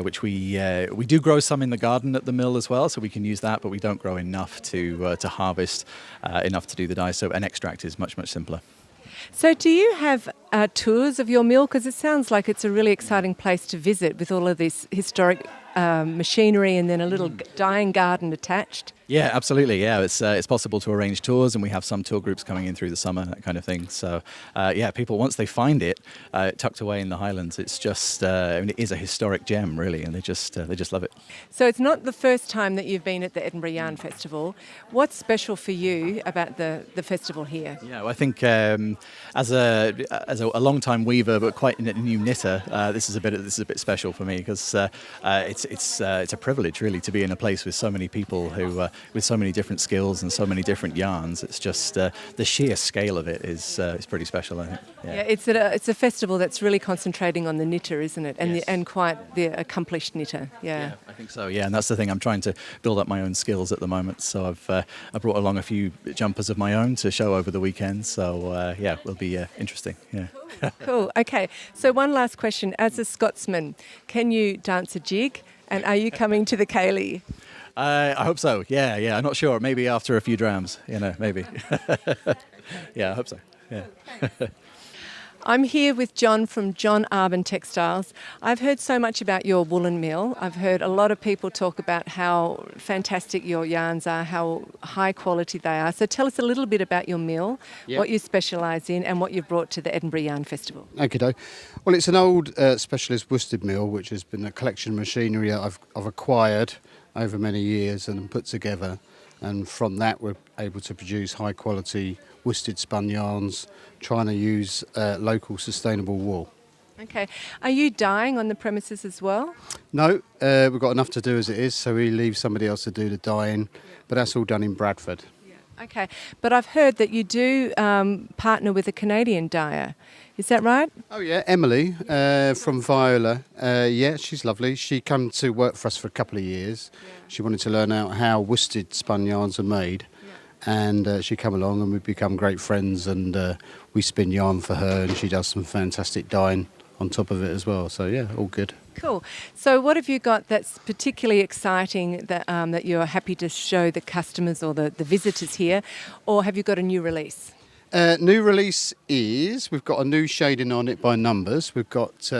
Which we do grow some in the garden at the mill as well, so we can use that, but we don't grow enough to harvest enough to do the dye. So an extract is much simpler. So do you have tours of your mill? Because it sounds like it's a really exciting place to visit with all of this historic machinery and then a little dyeing garden attached. Yeah, absolutely. Yeah, it's possible to arrange tours, and we have some tour groups coming in through the summer, that kind of thing. So, people, once they find it tucked away in the Highlands, it's just it is a historic gem, really, and they just love it. So it's not the first time that you've been at the Edinburgh Yarn Festival. What's special for you about the festival here? Yeah, well, I think as a long-time weaver but quite a new knitter, this is a bit special for me because it's a privilege really to be in a place with so many people who with so many different skills and so many different yarns. It's just the sheer scale of it is pretty special, I think. Yeah, it's a festival that's really concentrating on the knitter, isn't it? And yes. and quite the accomplished knitter. Yeah, I think so. Yeah, and that's the thing. I'm trying to build up my own skills at the moment. So I brought along a few jumpers of my own to show over the weekend. So it will be interesting. Yeah. Cool. Okay. So one last question: as a Scotsman, can you dance a jig? And are you coming to the Ceilidh? I hope so. Yeah. I'm not sure. Maybe after a few drams. Maybe. Yeah, I hope so. Yeah. I'm here with John from John Arbon Textiles. I've heard so much about your woolen mill. I've heard a lot of people talk about how fantastic your yarns are, how high quality they are. So tell us a little bit about your mill, what you specialise in and what you've brought to the Edinburgh Yarn Festival. Okay, well, it's an old specialist worsted mill, which has been a collection of machinery that I've acquired over many years and put together. And from that, we're able to produce high quality worsted spun yarns, trying to use local sustainable wool. Okay. Are you dyeing on the premises as well? No, we've got enough to do as it is, so we leave somebody else to do the dyeing, but that's all done in Bradford. Okay. But I've heard that you do partner with a Canadian dyer. Is that right? Oh yeah, Emily from Viola. Yeah, she's lovely. She came to work for us for a couple of years. She wanted to learn out how worsted spun yarns are made. And she came along and we've become great friends, and we spin yarn for her and she does some fantastic dyeing on top of it as well. So yeah, all good. Cool. So what have you got that's particularly exciting that you're happy to show the customers or the visitors here, or have you got a new release? New release is, we've got a new shading on it by numbers. We've got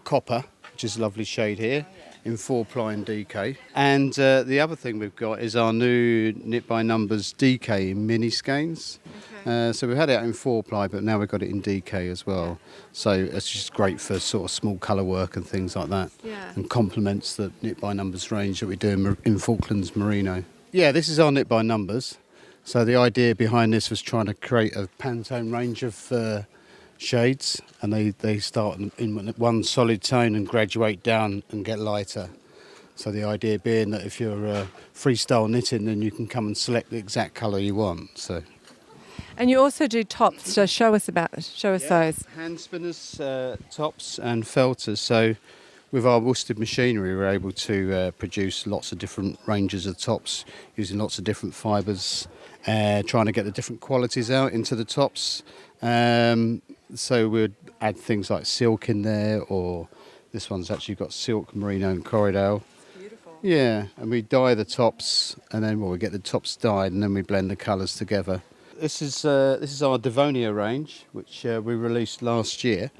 copper, which is a lovely shade here, in 4-ply and DK. And the other thing we've got is our new knit by numbers DK in mini skeins. Okay. So we've had it out in 4-ply, but now we've got it in DK as well. So it's just great for sort of small colour work and things like that. Yeah. And complements the knit by numbers range that we do in Falklands Merino. Yeah, this is our knit by numbers. So the idea behind this was trying to create a Pantone range of shades, and they start in one solid tone and graduate down and get lighter. So the idea being that if you're freestyle knitting, then you can come and select the exact colour you want. So. And you also do tops, so show us those. Hand spinners, tops and felters. So with our worsted machinery, we're able to produce lots of different ranges of tops using lots of different fibres, trying to get the different qualities out into the tops. So we'd add things like silk in there, or this one's actually got silk, merino and corridale. Beautiful. Yeah, and we dye the tops, and then we get the tops dyed, and then we blend the colours together. This is our Devonia range, which we released last year,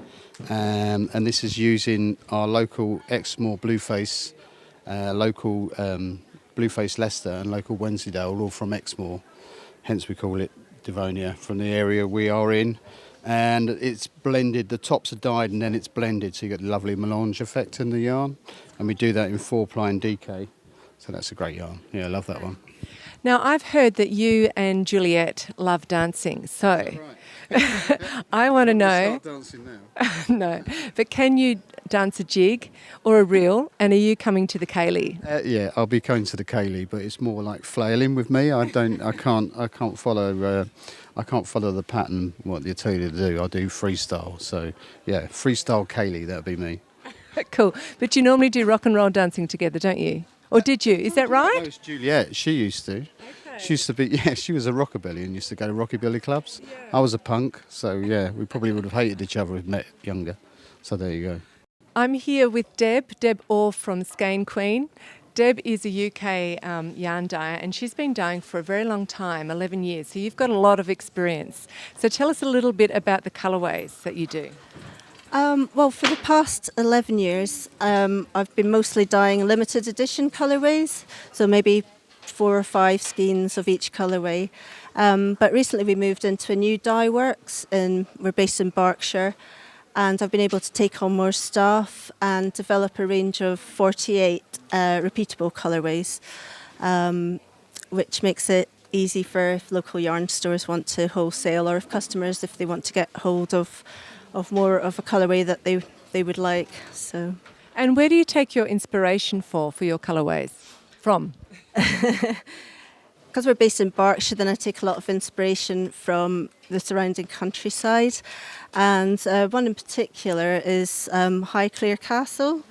and this is using our local Exmoor Blueface, local Blueface Leicester and local Wensleydale, all from Exmoor. Hence we call it Devonia, from the area we are in. And it's blended, the tops are dyed and then it's blended, so you get a lovely melange effect in the yarn. And we do that in 4-ply and DK, so that's a great yarn. Yeah, I love that one. Now, I've heard that you and Juliet love dancing, so Right. I want to know... Start dancing now. No, but can you dance a jig or a reel, and are you coming to the ceilidh? Yeah, I'll be going to the ceilidh, but it's more like flailing with me. I can't follow. I can't follow the pattern what they tell you to do. I do freestyle. So yeah, freestyle ceilidh. That'd be me. Cool. But you normally do rock and roll dancing together, don't you? Or did you? Is that No, right? it's Juliet. She used to. She used to be. Yeah, she was a rockabilly and used to go to rockabilly clubs. I was a punk, so yeah, we probably would have hated each other if we met younger. So there you go. I'm here with Deb Orr from Skein Queen. Deb is a UK yarn dyer, and she's been dyeing for a very long time, 11 years. So you've got a lot of experience. So tell us a little bit about the colourways that you do. Well, for the past 11 years, I've been mostly dyeing limited edition colourways, so maybe 4 or 5 skeins of each colourway. But recently we moved into a new dye works, and we're based in Berkshire, and I've been able to take on more staff and develop a range of 48 repeatable colourways, which makes it easy for if local yarn stores want to wholesale, or if customers, if they want to get hold of more of a colourway that they would like. So. And where do you take your inspiration for your colourways from? Because we're based in Berkshire, then I take a lot of inspiration from the surrounding countryside. And one in particular is Highclere Castle,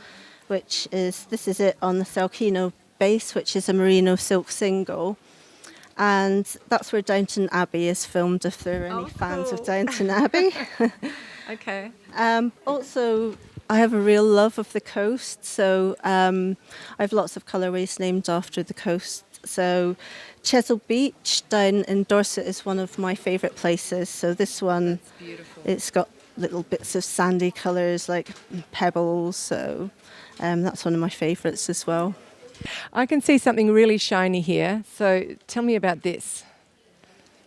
this is it on the Selkino base, which is a merino silk single. And that's where Downton Abbey is filmed, if there are any fans of Downton Abbey. Okay. Also, I have a real love of the coast, so I have lots of colourways named after the coast. So Chesil Beach down in Dorset is one of my favourite places. So this one, it's got little bits of sandy colours like pebbles, so that's one of my favourites as well. I can see something really shiny here, so tell me about this.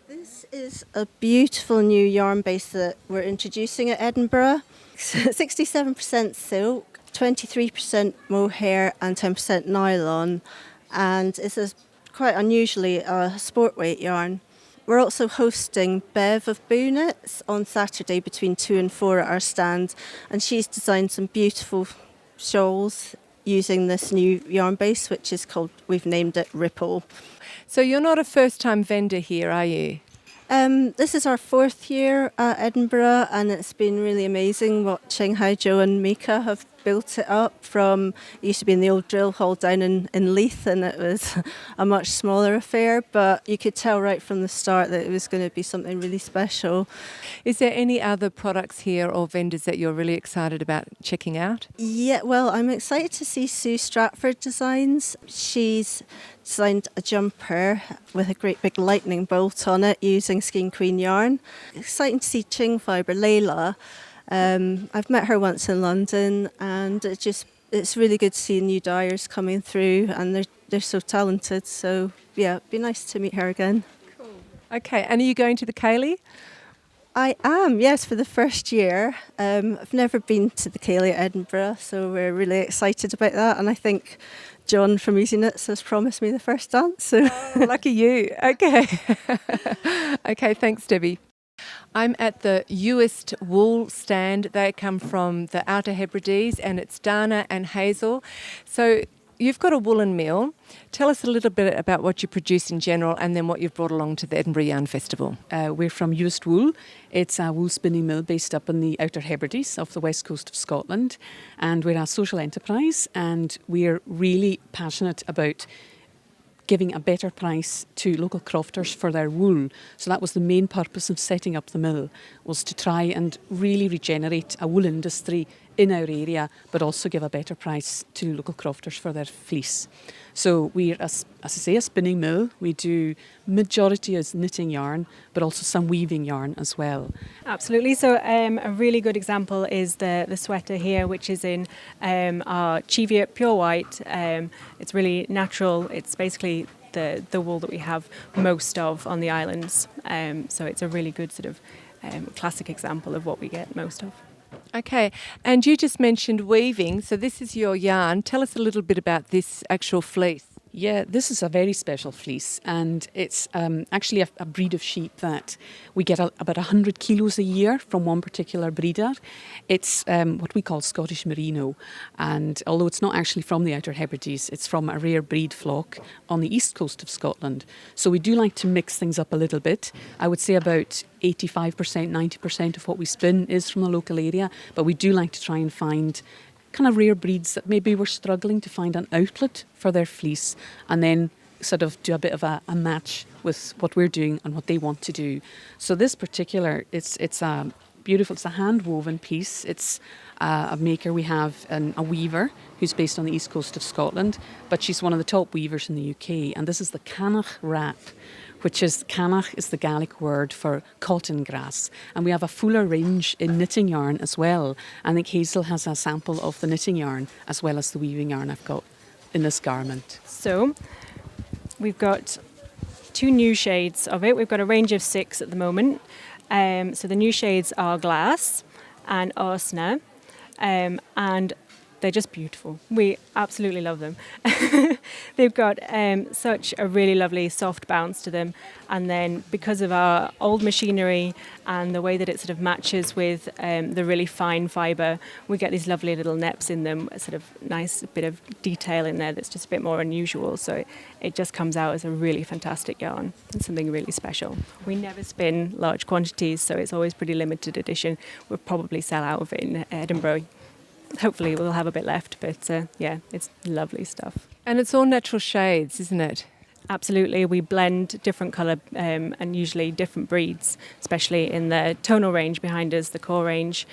This is a beautiful new yarn base that we're introducing at Edinburgh. 67% silk, 23% mohair and 10% nylon, and it's quite unusually a sport weight yarn. We're also hosting Bev of Boonets on Saturday between 2 and 4 at our stand, and she's designed some beautiful shawls using this new yarn base, we've named it Ripple. So you're not a first-time vendor here, are you? This is our 4th year at Edinburgh, and it's been really amazing watching how Joe and Mika have built it up from, it used to be in the old drill hall down in Leith, and it was a much smaller affair, but you could tell right from the start that it was going to be something really special. Is there any other products here or vendors that you're really excited about checking out? Yeah, well, I'm excited to see Sue Stratford designs. She's designed a jumper with a great big lightning bolt on it using Skein Queen yarn. Exciting to see Ching Fibre Layla. I've met her once in London, and it's really good to see new dyers coming through, and they're so talented. So yeah, it'd be nice to meet her again. Cool. Okay, and are you going to the ceilidh? I am, yes, for the first year. I've never been to the ceilidh at Edinburgh, so we're really excited about that, and I think John from Easy Knits has promised me the first dance. So. Oh, lucky you. Okay. Okay, thanks, Debbie. I'm at the Uist wool stand. They come from the Outer Hebrides, and it's Dana and Hazel. So you've got a woolen mill. Tell us a little bit about what you produce in general, and then what you've brought along to the Edinburgh Yarn Festival. We're from Uist Wool. It's a wool spinning mill based up in the Outer Hebrides off the west coast of Scotland, and we're a social enterprise, and we're really passionate about giving a better price to local crofters for their wool. So that was the main purpose of setting up the mill, was to try and really regenerate a wool industry in our area, but also give a better price to local crofters for their fleece. So we're, as I say, a spinning mill. We do majority is knitting yarn, but also some weaving yarn as well. Absolutely. So a really good example is the sweater here, which is in our Cheviot Pure White. It's really natural. It's basically the wool that we have most of on the islands. So it's a really good sort of classic example of what we get most of. Okay, and you just mentioned weaving, so this is your yarn. Tell us a little bit about this actual fleece. Yeah, this is a very special fleece, and it's actually a breed of sheep that we get about 100 kilos a year from one particular breeder. It's what we call Scottish Merino, and although it's not actually from the Outer Hebrides, it's from a rare breed flock on the east coast of Scotland. So we do like to mix things up a little bit. I would say about 85%, 90% of what we spin is from the local area, but we do like to try and find kind of rare breeds that maybe were struggling to find an outlet for their fleece, and then sort of do a bit of a match with what we're doing and what they want to do. So this particular, it's a beautiful, it's a hand woven piece. It's a maker. We have a weaver who's based on the east coast of Scotland, but she's one of the top weavers in the UK, and this is the Canach wrap, which is, Canach is the Gaelic word for cotton grass. And we have a fuller range in knitting yarn as well. I think Hazel has a sample of the knitting yarn as well as the weaving yarn I've got in this garment. So we've got 2 new shades of it. We've got a range of 6 at the moment. So the new shades are Glass and Arsna, and they're just beautiful. We absolutely love them. They've got such a really lovely soft bounce to them. And then because of our old machinery and the way that it sort of matches with the really fine fibre, we get these lovely little neps in them, a sort of nice bit of detail in there that's just a bit more unusual. So it just comes out as a really fantastic yarn and something really special. We never spin large quantities, so it's always pretty limited edition. We'll probably sell out of it in Edinburgh. Hopefully we'll have a bit left, but yeah, it's lovely stuff. And it's all natural shades, isn't it? Absolutely. We blend different colour and usually different breeds, especially in the tonal range behind us, the core range.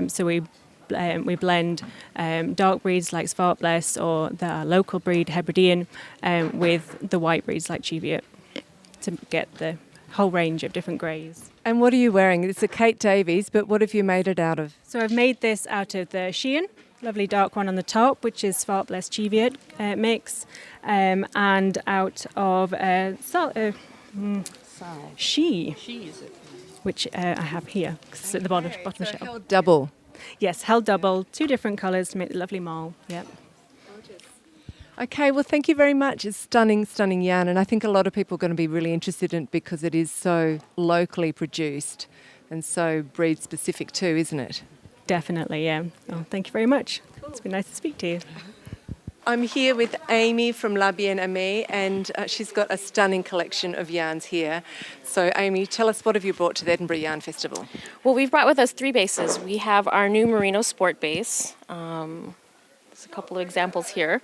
So we blend dark breeds like Svartbless or the local breed Hebridean with the white breeds like Cheviot to get the whole range of different greys. And what are you wearing? It's a Kate Davies, but what have you made it out of? So I've made this out of the Sheehan, lovely dark one on the top, which is Svartbless Cheviot mix, and out of She, which I have here, 'cause it's at the bottom So shelf. held double. Yes, held double, 2 different colours to make the lovely mall. Yeah. Okay, well, thank you very much. It's stunning, stunning yarn, and I think a lot of people are going to be really interested in it because it is so locally produced and so breed specific too, isn't it? Definitely, yeah. Oh, thank you very much. It's been nice to speak to you. I'm here with Amy from La Bien Aimée, and she's got a stunning collection of yarns here. So, Amy, tell us, what have you brought to the Edinburgh Yarn Festival? Well, we've brought with us 3 bases. We have our new Merino Sport base. There's a couple of examples here.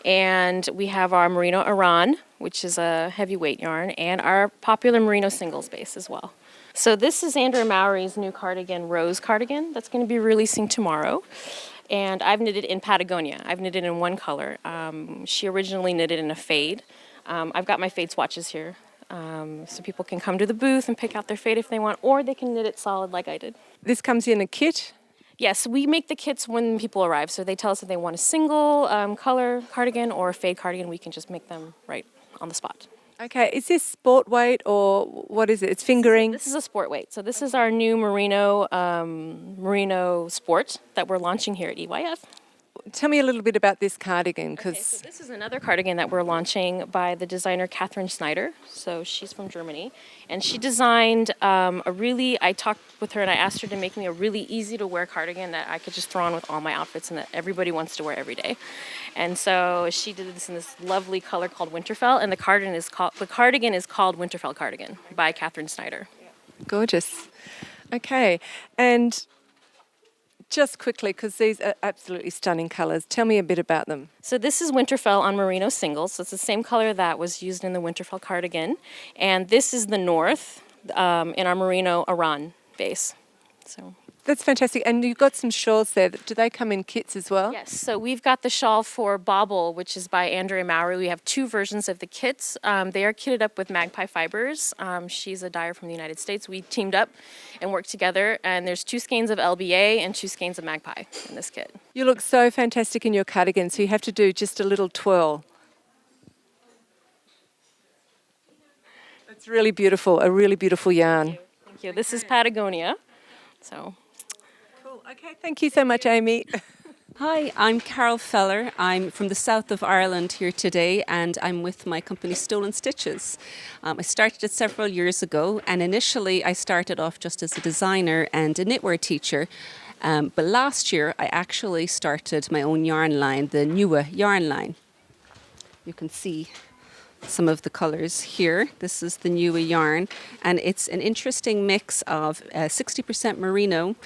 And we have our Merino Iran, which is a heavyweight yarn, and our popular Merino Singles base as well. So this is Andrea Mowry's new cardigan, Rose cardigan, that's going to be releasing tomorrow. And I've knitted in Patagonia. I've knitted in one color. She originally knitted in a fade. I've got my fade swatches here. So people can come to the booth and pick out their fade if they want, or they can knit it solid like I did. This comes in a kit? Yes, we make the kits when people arrive. So they tell us if they want a single color cardigan or a fade cardigan. We can just make them right on the spot. Okay, is this sport weight or what is it? It's fingering? This is a sport weight. So this is our new Merino Sport that we're launching here at EYF. Tell me a little bit about this cardigan, because so this is another cardigan that we're launching by the designer Catherine Schneider. So she's from Germany, and she designed I talked with her and I asked her to make me a really easy to wear cardigan that I could just throw on with all my outfits and that everybody wants to wear every day. And so she did this in this lovely color called Winterfell, and the cardigan is called Winterfell cardigan by Catherine Schneider. gorgeous. Okay, and just quickly, because these are absolutely stunning colours, tell me a bit about them. So this is Winterfell on Merino Singles. So it's the same color that was used in the Winterfell cardigan. And this is the North in our Merino Iran base. So that's fantastic. And you've got some shawls there. Do they come in kits as well? Yes. So we've got the shawl for Bauble, which is by Andrea Mowry. We have 2 versions of the kits. They are kitted up with Magpie Fibers. She's a dyer from the United States. We teamed up and worked together. And there's 2 skeins of LBA and 2 skeins of Magpie in this kit. You look so fantastic in your cardigan, so you have to do just a little twirl. It's really beautiful, a really beautiful yarn. Thank you. This is Patagonia. So. Cool. Okay, thank you so much, Amy. Hi, I'm Carol Feller. I'm from the south of Ireland here today, and I'm with my company Stolen Stitches. I started it several years ago, and initially I started off just as a designer and a knitwear teacher. But last year I actually started my own yarn line, the Edinburgh Yarn line. You can see some of the colours here. This is the Edinburgh yarn, and it's an interesting mix of 60% merino,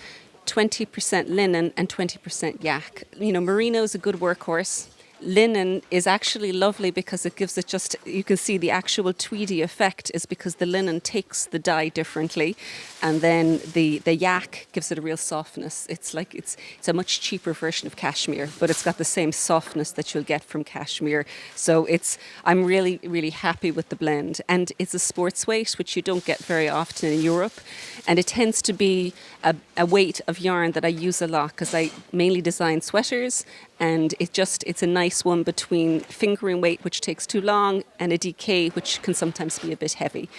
20% linen and 20% yak. You know, merino is a good workhorse. Linen is actually lovely because it gives it just, you can see the actual tweedy effect is because the linen takes the dye differently, and then the yak gives it a real softness. It's like it's a much cheaper version of cashmere, but it's got the same softness that you'll get from cashmere. So I'm really, really happy with the blend. And it's a sports weight, which you don't get very often in Europe. And it tends to be a weight of yarn that I use a lot because I mainly design sweaters, and it's a nice one between fingering weight, which takes too long, and a DK, which can sometimes be a bit heavy.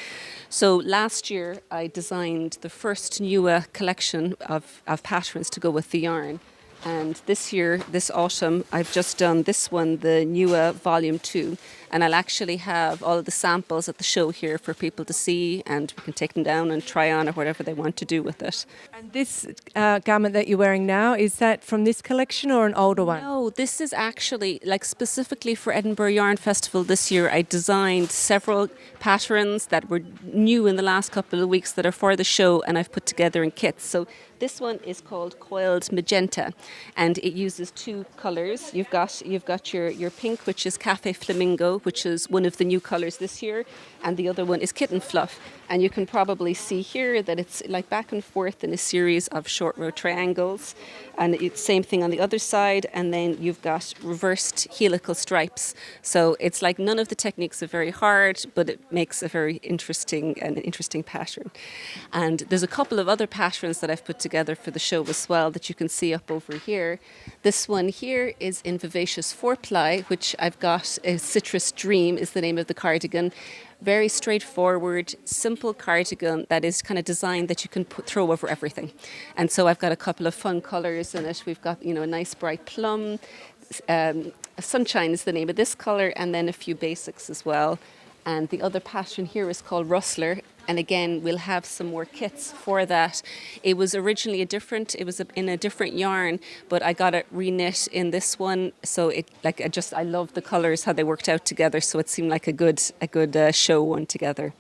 So last year I designed the first Nua collection of patterns to go with the yarn. And this year, this autumn, I've just done this one, the Nua Volume 2. And I'll actually have all of the samples at the show here for people to see, and we can take them down and try on or whatever they want to do with it. And this garment that you're wearing now, is that from this collection or an older one? No, this is actually, like specifically for Edinburgh Yarn Festival this year, I designed several patterns that were new in the last couple of weeks that are for the show, and I've put together in kits. So this one is called Coiled Magenta, and it uses two colours. You've got your pink, which is Cafe Flamingo, which is one of the new colours this year, and the other one is Kitten Fluff. And you can probably see here that it's like back and forth in a series of short row triangles, and it's same thing on the other side, and then you've got reversed helical stripes. So it's like none of the techniques are very hard, but it makes a very interesting pattern. And there's a couple of other patterns that I've put together for the show as well that you can see up over here. This one here is in Vivacious 4-ply, which I've got a Citrus Dream is the name of the cardigan. Very straightforward, simple cardigan that is kind of designed that you can throw over everything. And so I've got a couple of fun colours in it. We've got, a nice bright plum. Sunshine is the name of this colour, and then a few basics as well. And the other pattern here is called Rustler. And again, we'll have some more kits for that. It was originally in a different yarn, but I got it reknit in this one. So I love the colours, how they worked out together. So it seemed like a good show one together.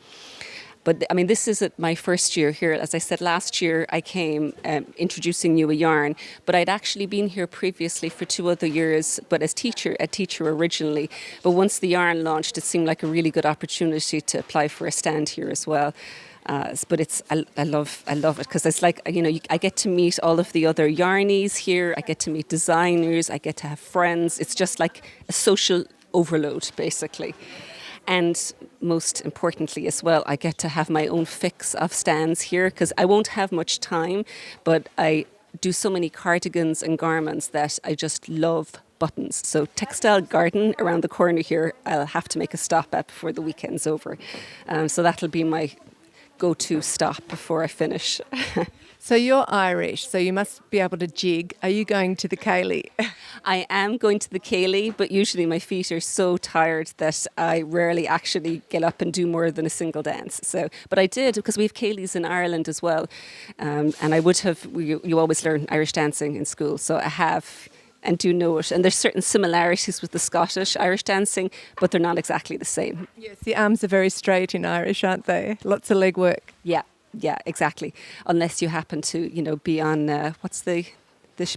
But I mean, this is my first year here. As I said, last year I came introducing Nua yarn, but I'd actually been here previously for 2 other years, but as a teacher originally. But once the yarn launched, it seemed like a really good opportunity to apply for a stand here as well. But I love it because it's like, I get to meet all of the other yarnies here. I get to meet designers. I get to have friends. It's just like a social overload, basically. And most importantly as well, I get to have my own fix of stands here because I won't have much time, but I do so many cardigans and garments that I just love buttons. So Textile Garden around the corner here, I'll have to make a stop at before the weekend's over. So that'll be my go-to stop before I finish. So you're Irish, so you must be able to jig. Are you going to the Ceilidh? I am going to the Ceilidh, but usually my feet are so tired that I rarely actually get up and do more than a single dance. But I did, because we have Ceilidhs in Ireland as well. And I would have, you always learn Irish dancing in school, so I have and do know it. And there's certain similarities with the Scottish Irish dancing, but they're not exactly the same. Yes, the arms are very straight in Irish, aren't they? Lots of leg work. Yeah, exactly. Unless you happen to, be on, what's the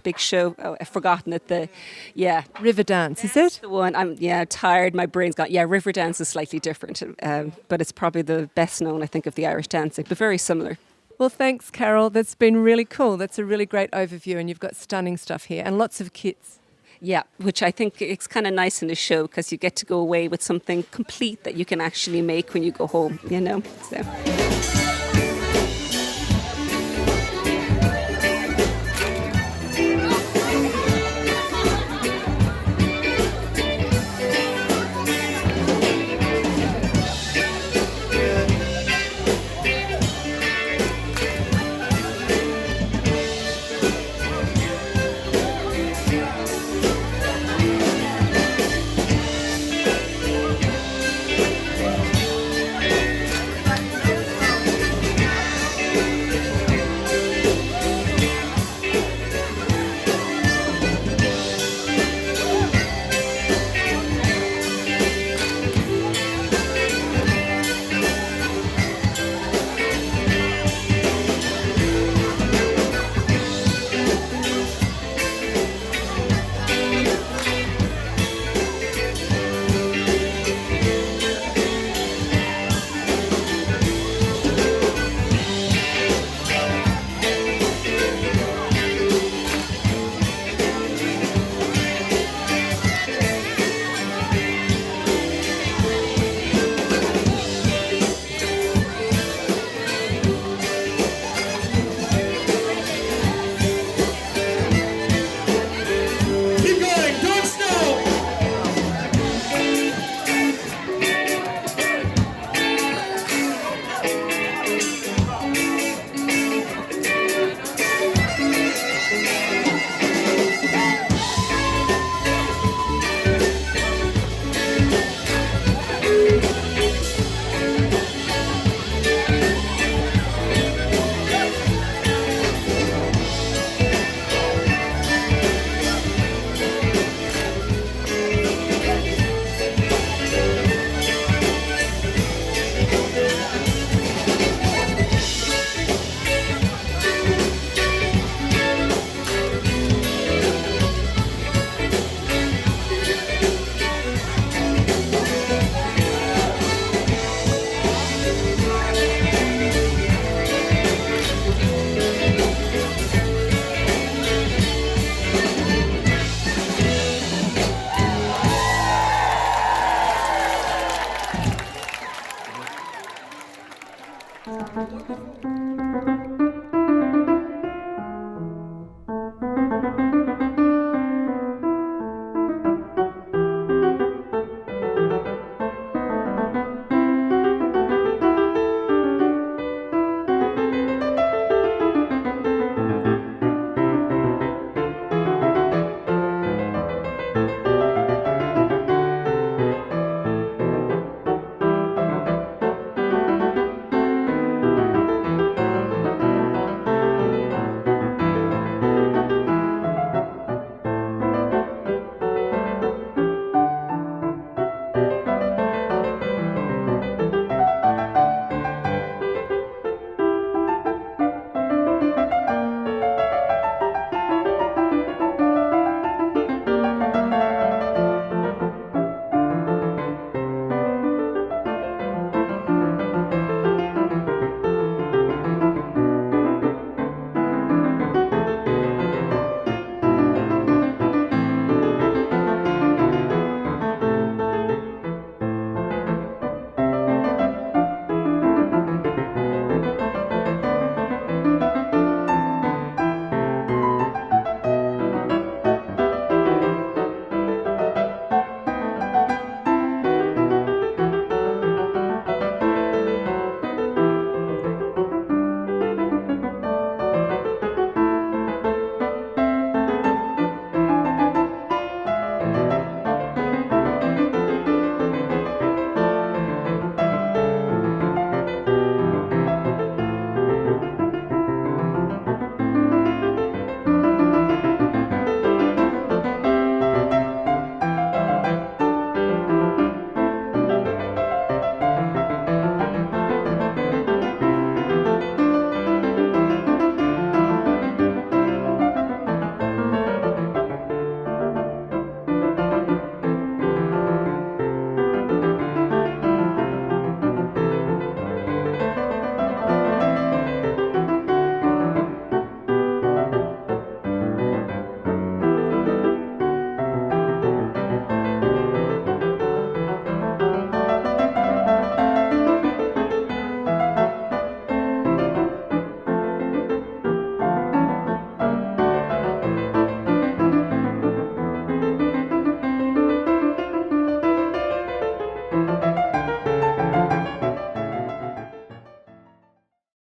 big show? Oh, I've forgotten it. River Dance, is it? The one. I'm tired. My brain's gone. Yeah, River Dance is slightly different, but it's probably the best known, I think, of the Irish dancing, but very similar. Well, thanks, Carol. That's been really cool. That's a really great overview, and you've got stunning stuff here and lots of kits. Yeah, which I think it's kind of nice in the show because you get to go away with something complete that you can actually make when you go home, So.